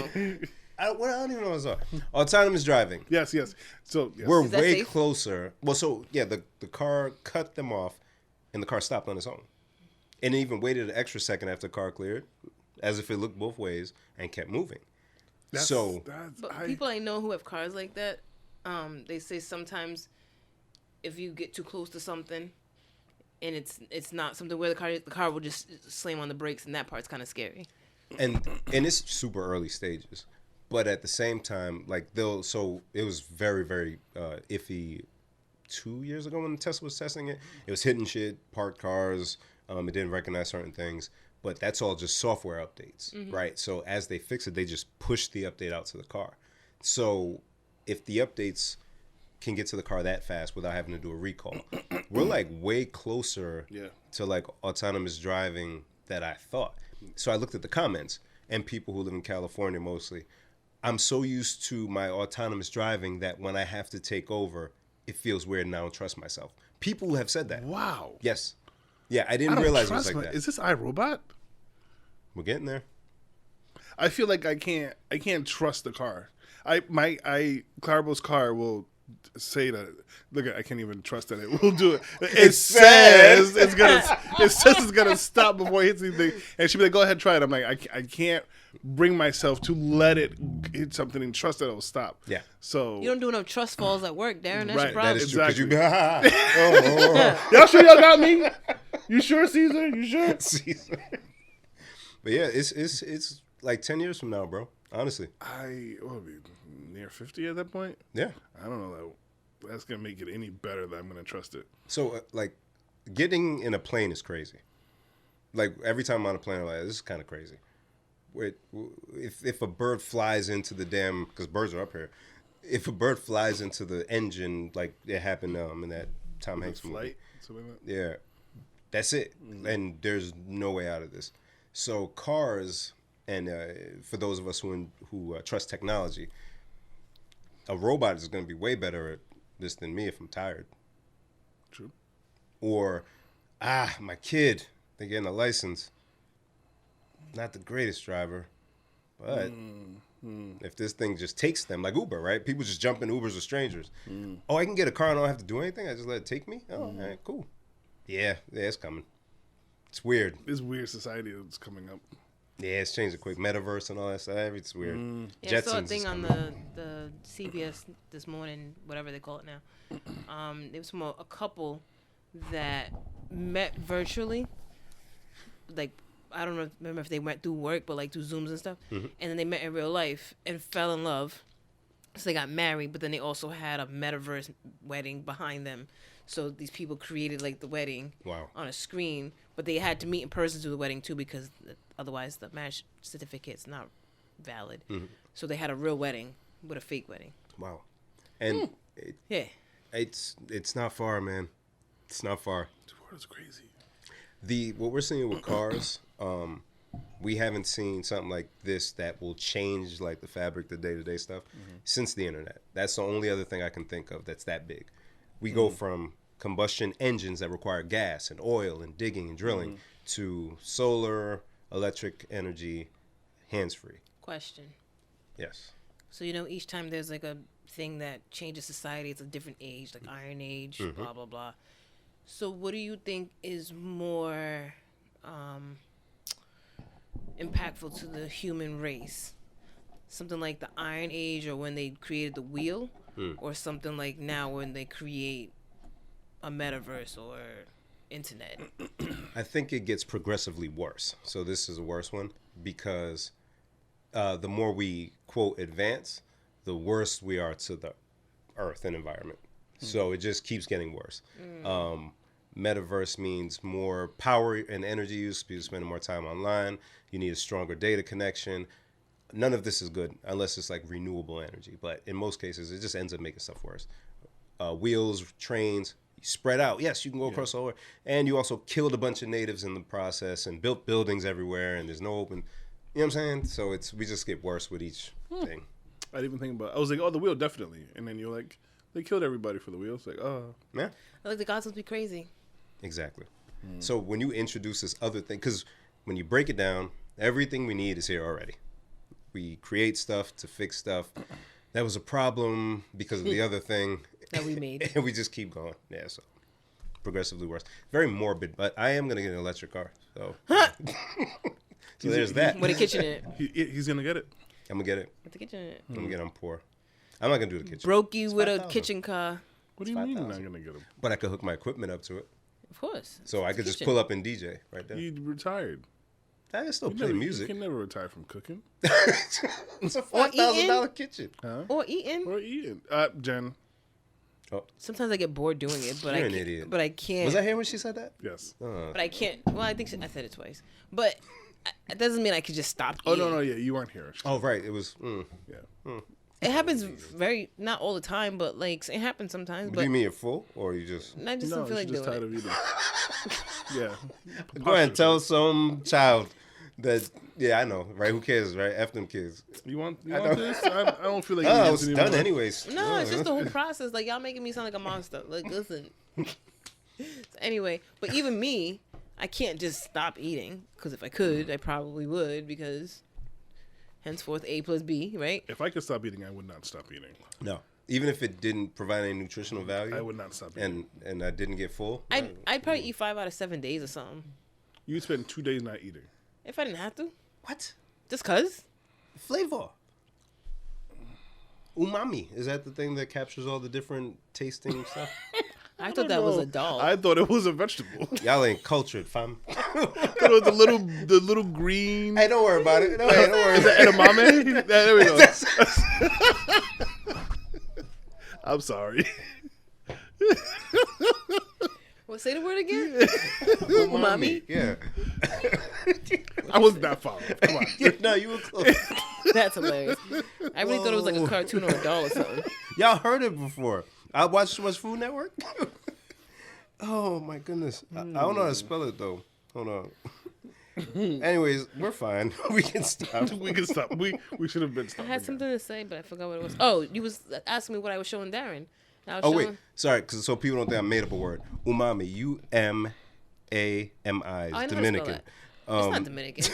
I don't even know what's up. Autonomous driving. Yes. So yes. We're Is that way safe? closer. Well, so yeah, the car cut them off, and the car stopped on its own, and it even waited an extra second after the car cleared, as if it looked both ways, and kept moving. But people I know who have cars like that, they say sometimes if you get too close to something, and it's not something where the car will just slam on the brakes, and that part's kind of scary. And it's super early stages, but at the same time, like so it was very very iffy 2 years ago when Tesla was testing it. It was hitting shit, parked cars. It didn't recognize certain things. But that's all just software updates, right? So as they fix it, they just push the update out to the car. So if the updates can get to the car that fast without having to do a recall, we're like way closer to like autonomous driving than I thought. So I looked at the comments, and people who live in California mostly, I'm so used to my autonomous driving that when I have to take over, it feels weird and I don't trust myself. People have said that. Wow. Yes. Yeah, I didn't realize it was like that. Is this iRobot? We're getting there. I feel like I can't trust the car. Clarabo's car will say that. Look, I can't even trust that it will do it. It says it's gonna stop before it hits anything, and she'll be like, "Go ahead, try it." I'm like, I can't bring myself to let it hit something and trust that it'll stop. Yeah. So You don't do enough trust falls at work, Darren. That's Right, your problem. That is true. 'Cause Exactly. Y'all sure y'all got me? You sure, Caesar? You sure? Caesar. But yeah, it's like 10 years from now, bro. Honestly. What be near 50 at that point? Yeah. I don't know that's gonna make it any better that I'm gonna trust it. So like, getting in a plane is crazy. Like every time I'm on a plane, I'm like, this is kind of crazy. If a bird flies into the damn, because birds are up here, if a bird flies into the engine, like it happened in that Tom Hanks movie, yeah, that's it, and there's no way out of this. So cars, and for those of us who trust technology, a robot is going to be way better at this than me if I'm tired. True. Or, my kid, they're getting a license. Not the greatest driver, but if this thing just takes them, like Uber, right? People just jump in Ubers with strangers. Oh, I can get a car and I don't have to do anything? I just let it take me? Oh, all right, cool. Yeah, it's coming. It's weird. This weird society that's coming up. Yeah, it's changing quick. Metaverse and all that stuff. It's weird. Yeah, I saw a thing on the CBS this morning, whatever they call it now. It was from a couple that met virtually. Like, I don't remember if they went through work, but like through Zooms and stuff. And then they met in real life and fell in love. So they got married, but then they also had a metaverse wedding behind them. So these people created like the wedding on a screen, but they had to meet in person to the wedding too because otherwise the marriage certificate's not valid. Mm-hmm. So they had a real wedding with a fake wedding. Wow. And it's not far, man. It's not far. It's crazy. What we're seeing with cars, we haven't seen something like this that will change like the fabric, the day-to-day stuff since the internet. That's the only other thing I can think of that's that big. We go from combustion engines that require gas and oil and digging and drilling to solar, electric energy, hands-free. Question. Yes. So, each time there's like a thing that changes society, it's a different age, like Iron Age, blah, blah, blah. So what do you think is more impactful to the human race? Something like the Iron Age or when they created the wheel? Or something like now when they create a metaverse or internet? I think it gets progressively worse. So this is a worse one because the more we, quote, advance, the worse we are to the earth and environment. So it just keeps getting worse. Metaverse means more power and energy use. People spending more time online. You need a stronger data connection. None of this is good unless it's like renewable energy. But in most cases, it just ends up making stuff worse. Wheels, trains, spread out. Yes, you can go across all over. And you also killed a bunch of natives in the process and built buildings everywhere. And there's no open, you know what I'm saying? So we just get worse with each thing. I didn't even think about it. I was like, oh, the wheel, definitely. And then you're like, they killed everybody for the wheel. It's like, oh. Yeah. Like the gods must be crazy. Exactly. So when you introduce this other thing, because when you break it down, everything we need is here already. We create stuff to fix stuff. That was a problem because of the other thing that we made. And we just keep going. Yeah, so progressively worse. Very morbid, but I am going to get an electric car. So, so there's that. With a kitchen in it. He's going to get it. I'm going to get it. With the kitchen in it. I'm going to get it. I'm poor. I'm not going to do the kitchen. Broke you with a kitchen car. What do you mean you're not going to get it? But I could hook my equipment up to it. Of course. So I could just pull up and DJ right there. You retired. I can still play music. You can never retire from cooking. It's a $5,000 kitchen. Huh? Or eating. Jen. Oh. Sometimes I get bored doing it, but You're an idiot. But I can't. Was I here when she said that? Yes. But I can't. Well, I think I said it twice. But it doesn't mean I could just stop eating. Oh, no, yeah, you weren't here. Oh, right. It was. Yeah. It happens not all the time, but like it happens sometimes. Do you mean you're full, or you just? I just don't feel like doing tired of eating. Yeah. Go ahead and tell some child that. Yeah, I know, right? Who cares, right? F them kids. You want this? I don't feel like. Oh, it's done anyways. No, it's just the whole process. Like y'all making me sound like a monster. Like listen. So anyway, but even me, I can't just stop eating because if I could, I probably would because. Henceforth, A plus B, right? If I could stop eating, I would not stop eating. No. Even if it didn't provide any nutritional value? I would not stop eating. And I didn't get full? I'd probably eat 5 out of 7 days or something. You'd spend 2 days not eating. If I didn't have to. What? Just cause? Flavor. Umami. Is that the thing that captures all the different tasting stuff? I thought that was a dog. I thought it was a vegetable. Y'all ain't cultured, fam. It was the little green. Hey, don't worry about it. No, hey, don't worry. Is that edamame? There we go. I'm sorry. What? Say the word again. Umami. Yeah. I wasn't that far off. Come on. No, you were close. That's hilarious. I really thought it was like a cartoon or a doll or something. Y'all heard it before. I watched too much Food Network. Oh my goodness. I don't know how to spell it though. Hold on. Anyways, we're fine. We can stop. We can stop. We should have been stopped. I had something to say, but I forgot what it was. Oh, you was asking me what I was showing Darren. Wait, sorry, because so people don't think I made up a word. Umami, UMAMI is Dominican. It's not Dominican.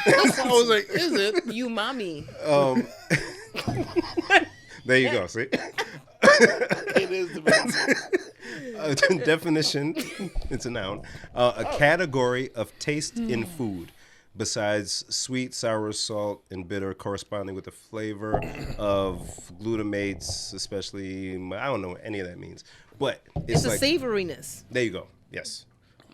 I was like, is it? You mommy. There you go. See. It is Dominican. Definition, it's a noun. A category of taste in food, besides sweet, sour, salt, and bitter, corresponding with the flavor of glutamates, especially, I don't know what any of that means. But it's like, a savoriness. There you go. Yes.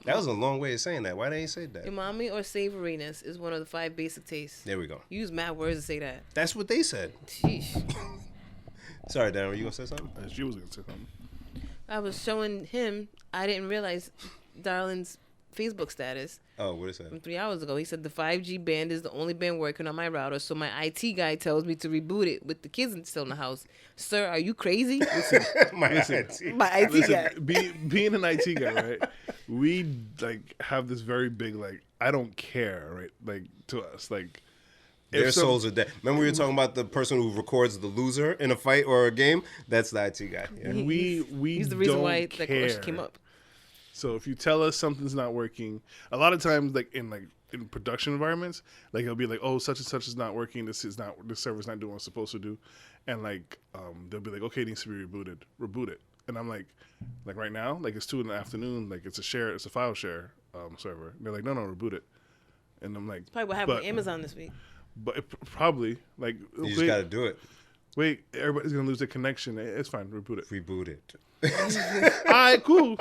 That was a long way of saying that. Why didn't you say that? Umami or savoriness is one of the 5 basic tastes. There we go. You use mad words to say that. That's what they said. Sheesh. Sorry, Dan, were you gonna say something? She was gonna say something. I was showing him. I didn't realize Darlin's Facebook status Oh, what is from that? 3 hours ago. He said the 5G band is the only band working on my router, so my IT guy tells me to reboot it with the kids still in the house. Sir, are you crazy? My Listen. IT. My IT guy. Being an IT guy, right? We like have this very big like I don't care, right? Like to us, like Their souls are dead. Remember we were talking about the person who records the loser in a fight or a game? That's the IT guy. Yeah. He's the reason don't why that care. question came up. So if you tell us something's not working, a lot of times like in production environments, like it'll be like, oh, such and such is not working. This server's not doing what it's supposed to do, and like they'll be like, okay, it needs to be rebooted. Reboot it. And I'm like right now, like it's 2 PM, like it's a file share server. And they're like, no, reboot it. And I'm like, Probably what happened with Amazon this week. But probably like You just got to do it. Wait, everybody's gonna lose their connection. It's fine. Reboot it. Reboot it. All right, cool.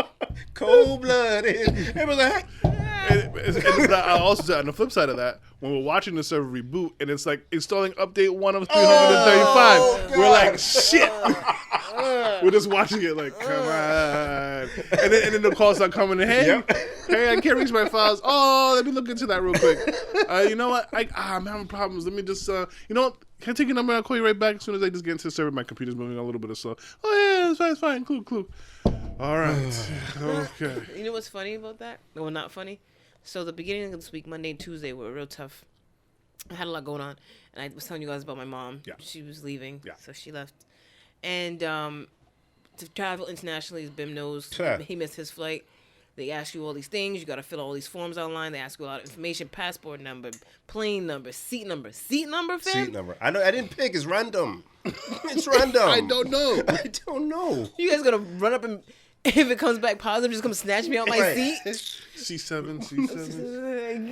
Cold-blooded. Everybody's like, But I also said on the flip side of that, when we're watching the server reboot and it's like installing update 1 of 335, we're like, shit. We're just watching it like, come on. And then the calls start coming in. Hey, I can't reach my files. Oh, let me look into that real quick. You know what? I'm having problems. Let me just, you know what? Can I take your number? I'll call you right back as soon as I just get into the server. My computer's moving a little bit slow. Oh, yeah, it's fine. Cool. All right. Okay. You know what's funny about that? Well, not funny. So the beginning of this week, Monday and Tuesday, were real tough. I had a lot going on. And I was telling you guys about my mom. Yeah. She was leaving. Yeah. So she left. And to travel internationally, as Bim knows, Yeah. he missed his flight. They ask you all these things. You got to fill all these forms online. They ask you a lot of information, passport number, plane number, seat number, fam? seat number. I know. I didn't pick. It's random. It's random. I don't know. I don't know. You guys gonna run up and if it comes back positive, just come snatch me out my seat? C7.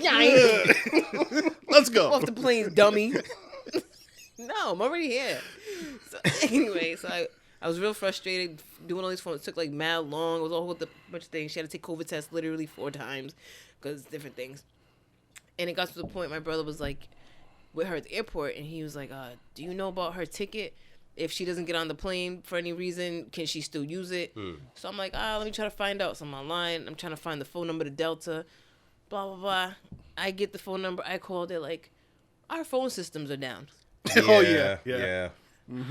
Yikes. Let's go. Off the plane, dummy. No, I'm already here. So anyway, I was real frustrated doing all these forms. It took like mad long. It was a whole bunch of things. She had to take COVID tests literally 4 times because different things. And it got to the point my brother was like with her at the airport, and he was like, do you know about her ticket? If she doesn't get on the plane for any reason, can she still use it? So I'm like, let me try to find out. So I'm online. I'm trying to find the phone number to Delta. Blah, blah, blah. I get the phone number. I call. They're like, our phone systems are down. Oh, yeah.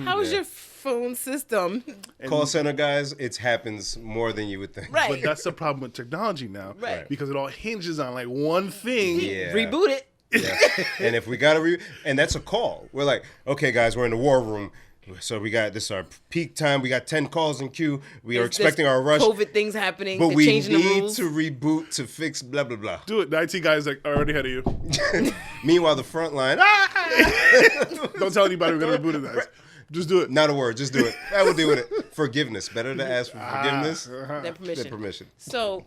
How is your phone system? Call center guys, it happens more than you would think. Right. But that's the problem with technology now. Right. Because it all hinges on like one thing. Yeah. Reboot it. Yeah. And if we got to and that's a call. We're like, okay, guys, we're in the war room. So we got this our peak time. We got 10 calls in queue. We are expecting our rush. COVID things happening. But They're we changing the need rules. to reboot to fix blah, blah, blah. Do it. The IT guy's like already ahead of you. Meanwhile, the front line, Don't tell anybody we're going to reboot it, guys. Just do it. not a word, just do it. I will deal with it. Forgiveness. Better to ask for forgiveness Then permission. than permission. So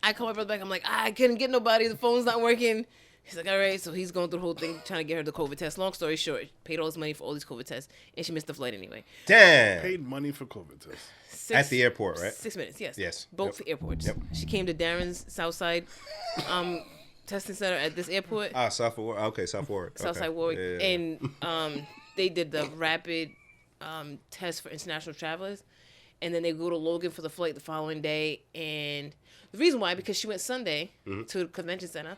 I call my brother back. I'm like, I couldn't get nobody. The phone's not working. He's like, all right. So he's going through the whole thing, trying to get her the COVID test. Long story short, paid all this money for all these COVID tests, and she missed the flight anyway. Damn. Paid money for COVID tests. At the airport, right? 6 minutes, yes. Yes. Both airports. Yep. She came to Darren's Southside testing center at this airport. South Warwick. Okay, South Warwick. Southside Okay. Warwick, Yeah. and they did the rapid test for international travelers, and then they go to Logan for the flight the following day. And the reason why, because she went Sunday to the convention center,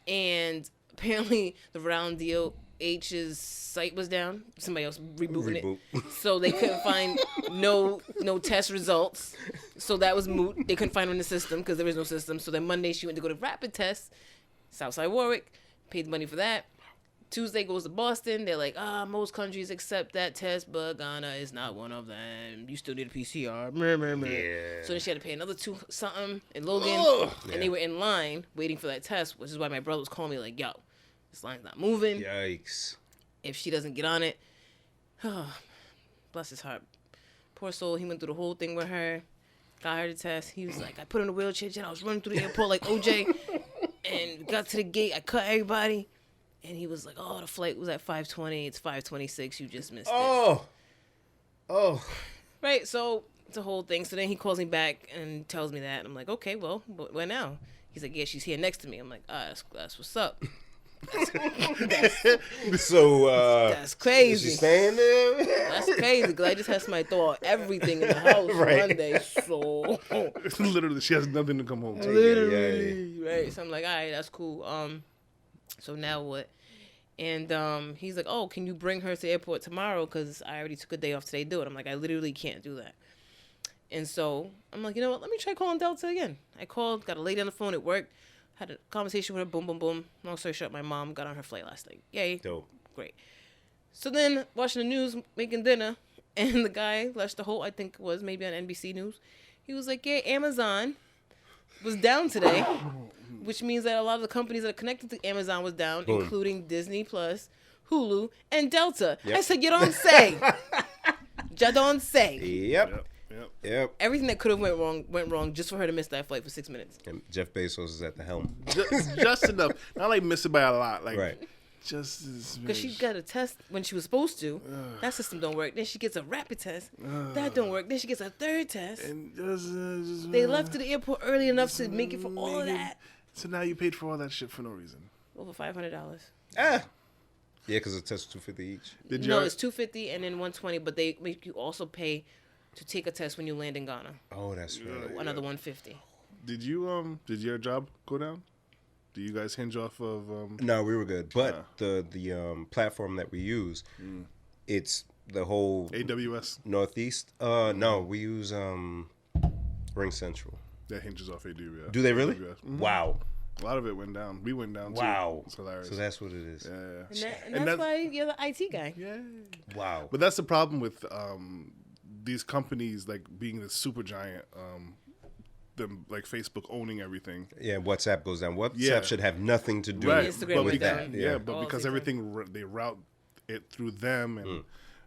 and apparently the Round DOH's site was down. Somebody else rebooting it, so they couldn't find no test results. So that was moot. They couldn't find her in the system because there was no system. So then Monday she went to go to rapid test, Southside Warwick, paid money for that. Tuesday goes to Boston. They're like, most countries accept that test, but Ghana is not one of them. You still need a PCR. Yeah. So then she had to pay another $2 something in Logan, and they were in line waiting for that test, which is why my brother was calling me like, yo, this line's not moving. Yikes. If she doesn't get on it, bless his heart. Poor soul, he went through the whole thing with her, got her the test. He was like, I put her in a wheelchair, Jen. I was running through the airport like OJ, and got to the gate. I cut everybody. And he was like, the flight was at 5:20. It's 5:26. You just missed it. Oh. Right, so it's a whole thing. So then he calls me back and tells me that. I'm like, okay, well, where now? He's like, yeah, she's here next to me. I'm like, that's what's up. So That's crazy. is she staying there? That's crazy because I just had somebody throw out everything in the house Right. Monday. So Literally, she has nothing to come home to. literally, right? So I'm like, all right, that's cool. So now what? And he's like, oh, can you bring her to the airport tomorrow? Because I already took a day off today to do it. I'm like, I literally can't do that. And so I'm like, you know what? Let me try calling Delta again. I called, got a lady on the phone at work, had a conversation with her, boom, boom, boom. Long story short, my mom got on her flight last night. Yay. Dope. Great. So then, watching the news, making dinner, and the guy, Lester Holt, I think it was maybe on NBC News, he was like, yeah, Amazon was down today, which means that a lot of the companies that are connected to Amazon was down, Boom. including Disney Plus, Hulu, and Delta. Yep. I said, you don't say. You don't say. Yep. Yep. Everything that could have went wrong just for her to miss that flight for 6 minutes. And Jeff Bezos is at the helm. Just enough. Not like miss it by a lot. Like Right. just as Because she got a test when she was supposed to. That system don't work. Then she gets a rapid test. That don't work. Then she gets a third test. and just They left to the airport early enough to make it for all of that. So now you paid for all that shit for no reason. Over $500. Ah. Yeah, because the test was $250 each. Did you? No, it's $250 and then $120, but they make you also pay to take a test when you land in Ghana. Oh, that's right. Another $150. Did Did your job go down? Do you guys hinge off of? No, we were good. But the platform that we use, it's the whole AWS Northeast. No, we use Ring Central. that hinges off AWS. Do they really? AWS. Mhm. Wow. A lot of it went down. We went down. Wow. Too. It's hilarious. So that's what it is. yeah. And that's why you're the IT guy. Yeah. Wow. But that's the problem with these companies like being the super giant. Them like Facebook owning everything. Yeah, WhatsApp goes down. WhatsApp Yeah. should have nothing to do Right. Instagram but went because, down. Yeah, Yeah. but All because the same everything they route it through them, and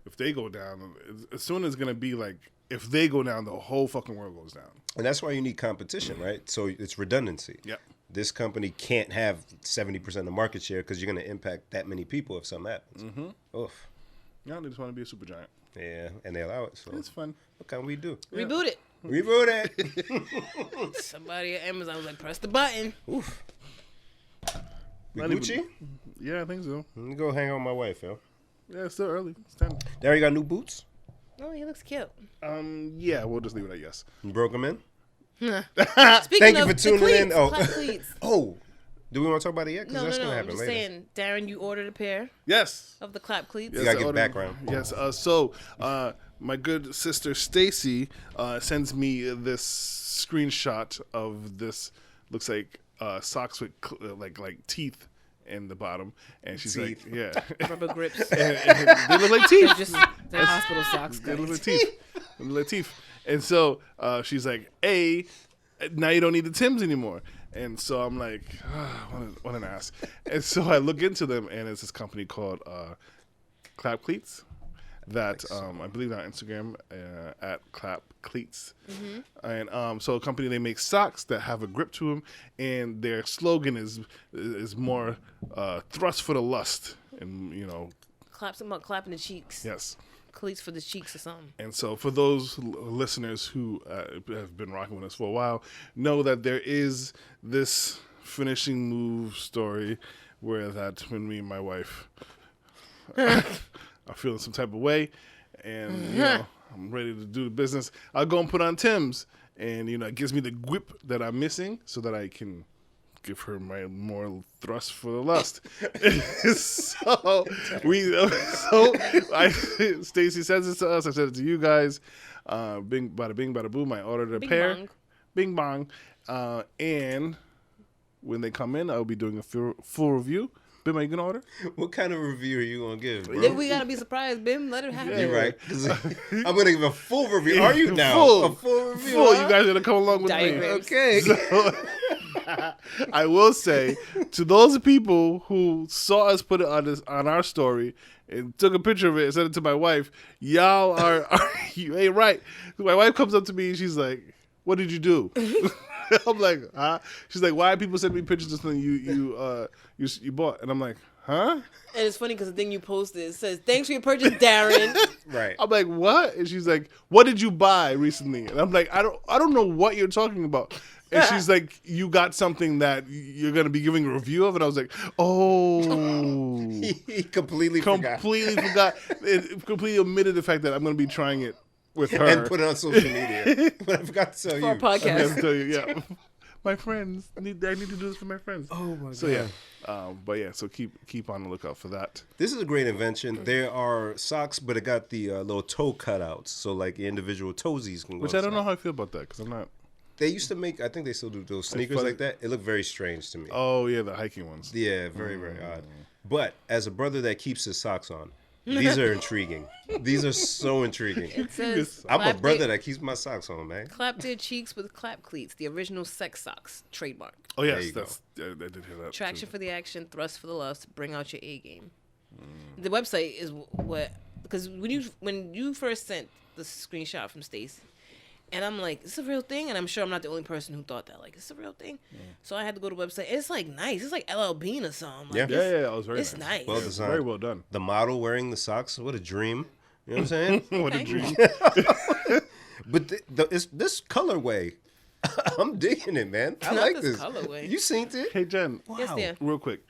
if they go down, as soon as it's gonna be like if they go down, the whole fucking world goes down. And that's why you need competition, right? So it's redundancy. Yep. This company can't have 70% of the market share because you're going to impact that many people if something happens. Mm-hmm. Oof. Yeah, they just want to be a super giant. Yeah, and they allow it. So It's fun. what can we do? Reboot it. Reboot it. Somebody at Amazon was like, press the button. Oof. We Not Gucci? even- Yeah, I think so. Let me go hang out with my wife, yo. Yeah, it's still early. It's 10. There you got new boots? Oh, he looks cute. Yeah, we'll just leave it at yes. You broke them in? Speaking Thank you of for the tuning cleats, in. Oh. clap cleats. Oh. Do we want to talk about it yet? Because No, that's no, going to no. I'm happen just later. saying, Darren, you ordered a pair Yes. of the clap cleats. You gotta I give ordered- background. Yes. My good sister Stacy sends me this screenshot of this. Looks like socks with like teeth in the bottom, and she's Teeth. like, yeah, Rubber grips. and they look like teeth. They're just they're hospital socks. They look guys. like teeth. They look like teeth. And so she's like, "Hey, now you don't need the Timbs anymore." And so I'm like, what an ass. And so I look into them, and it's this company called Clap Cleats that I believe on Instagram at Clap Cleats. And so a company, they make socks that have a grip to them, and their slogan is more thrust for the lust, and Clap something about clapping the cheeks. yes. Cleats for the cheeks or something. And so for those listeners who have been rocking with us for a while, know that there is this finishing move story where that when me and my wife are feeling some type of way and, I'm ready to do the business, I'll go and put on Tim's and, it gives me the grip that I'm missing so that I can give her my more thrust for the lust. Stacy says it to us. I said it to you guys. Bing, bada bing, bada boom. I ordered a Bing pair. bong. Bing bong. And when they come in, I'll be doing a full review. Bim, are you gonna order? What kind of review are you going to give, bro? Then we gotta be surprised, Bim. Let it happen. You're right. 'Cause I'm going to give a full review. Are you now? Full. A full review? Full. huh? You guys gotta come along with Diagrams. Okay. me. I will say to those people who saw us put it on our story and took a picture of it and sent it to my wife, y'all are you ain't right. My wife comes up to me and she's like, "What did you do?" I'm like, "Huh?" She's like, "Why are people sending me pictures of something you bought?" And I'm like, "Huh?" And it's funny because the thing you posted says, "Thanks for your purchase, Darren." Right. I'm like, "What?" And she's like, "What did you buy recently?" And I'm like, I don't know what you're talking about." And she's like, you got something that you're going to be giving a review of? And I was like, oh. He completely forgot. Completely omitted the fact that I'm going to be trying it with her. And put it on social media. But I forgot to tell For our you. I podcast. have to tell you, yeah. My friends. I need to do this for my friends. Oh, my God. So, yeah. But, yeah, so keep on the lookout for that. This is a great invention. There are socks, but it got the little toe cutouts. So, like, individual toesies can go Which I don't inside. know how I feel about that because I'm not. They used to make, I think they still do those sneakers fuzzy- like that. It looked very strange to me. Oh, yeah, the hiking ones. Yeah, very, very odd. But as a brother that keeps his socks on, these are intriguing. These are so intriguing. It says, I'm a clap brother their- that keeps my socks on, man. Clap their cheeks with clap cleats. The original sex socks. Trademark. Oh, There yes. you go. I did hear that. Traction too. for the action, thrust for the lust, bring out your A game. The website is what, because when you first sent the screenshot from Stace, and I'm like, it's a real thing, and I'm sure I'm not the only person who thought that. Like, it's a real thing. So I had to go to the website. It's like nice. It's like LL Bean or something. Like, Yeah. Yeah, it was very it's nice. Well designed. Very well done. The model wearing the socks, what a dream. You know what I'm saying? What a Okay. dream. But it's this colorway, I'm digging it, man. I Not like this this. colorway. You seen it? Hey, Jen. Yes, Wow. dear. Real quick,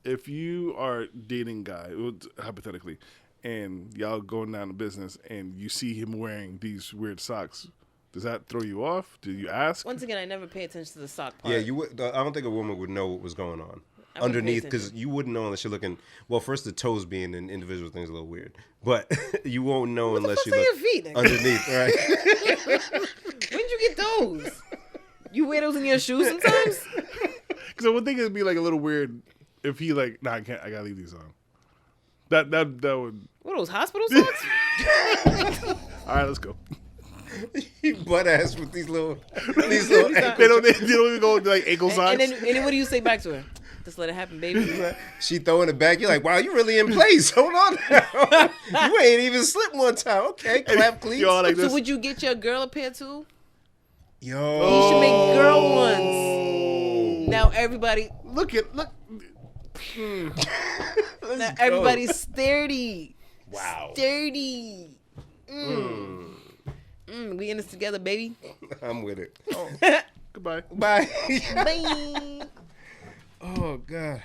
if you are dating guy, hypothetically, and y'all going down to business and you see him wearing these weird socks, does that throw you off? Do you ask? Once again, I never pay attention to the sock part. Yeah, you would. I don't think a woman would know what was going on I wouldn't pay underneath because attention. you wouldn't know unless you're looking. Well, first the toes being an individual thing is a little weird, but you won't know unless you fuck's look on your feet, nigga? underneath, right? When'd you get those? You wear those in your shoes sometimes? Because I would think it'd be like a little weird if he like, nah, I can't. I gotta leave these on. That would. What are those hospital socks? All right, let's go. You butt ass with these little They don't even go to like ankle socks. and then what do you say back to her? Just let it happen, baby. She throwing it back. You're like, wow, you really in place. Hold on now. You ain't even slipped one time. Okay, clap cleats. Y'all like So this. would you get your girl a pair too? Yo. You should make girl ones. Now everybody, look. now everybody's sturdy. Wow. Sturdy. We in this together, baby. I'm with it. Goodbye. Bye. Bye. Oh God.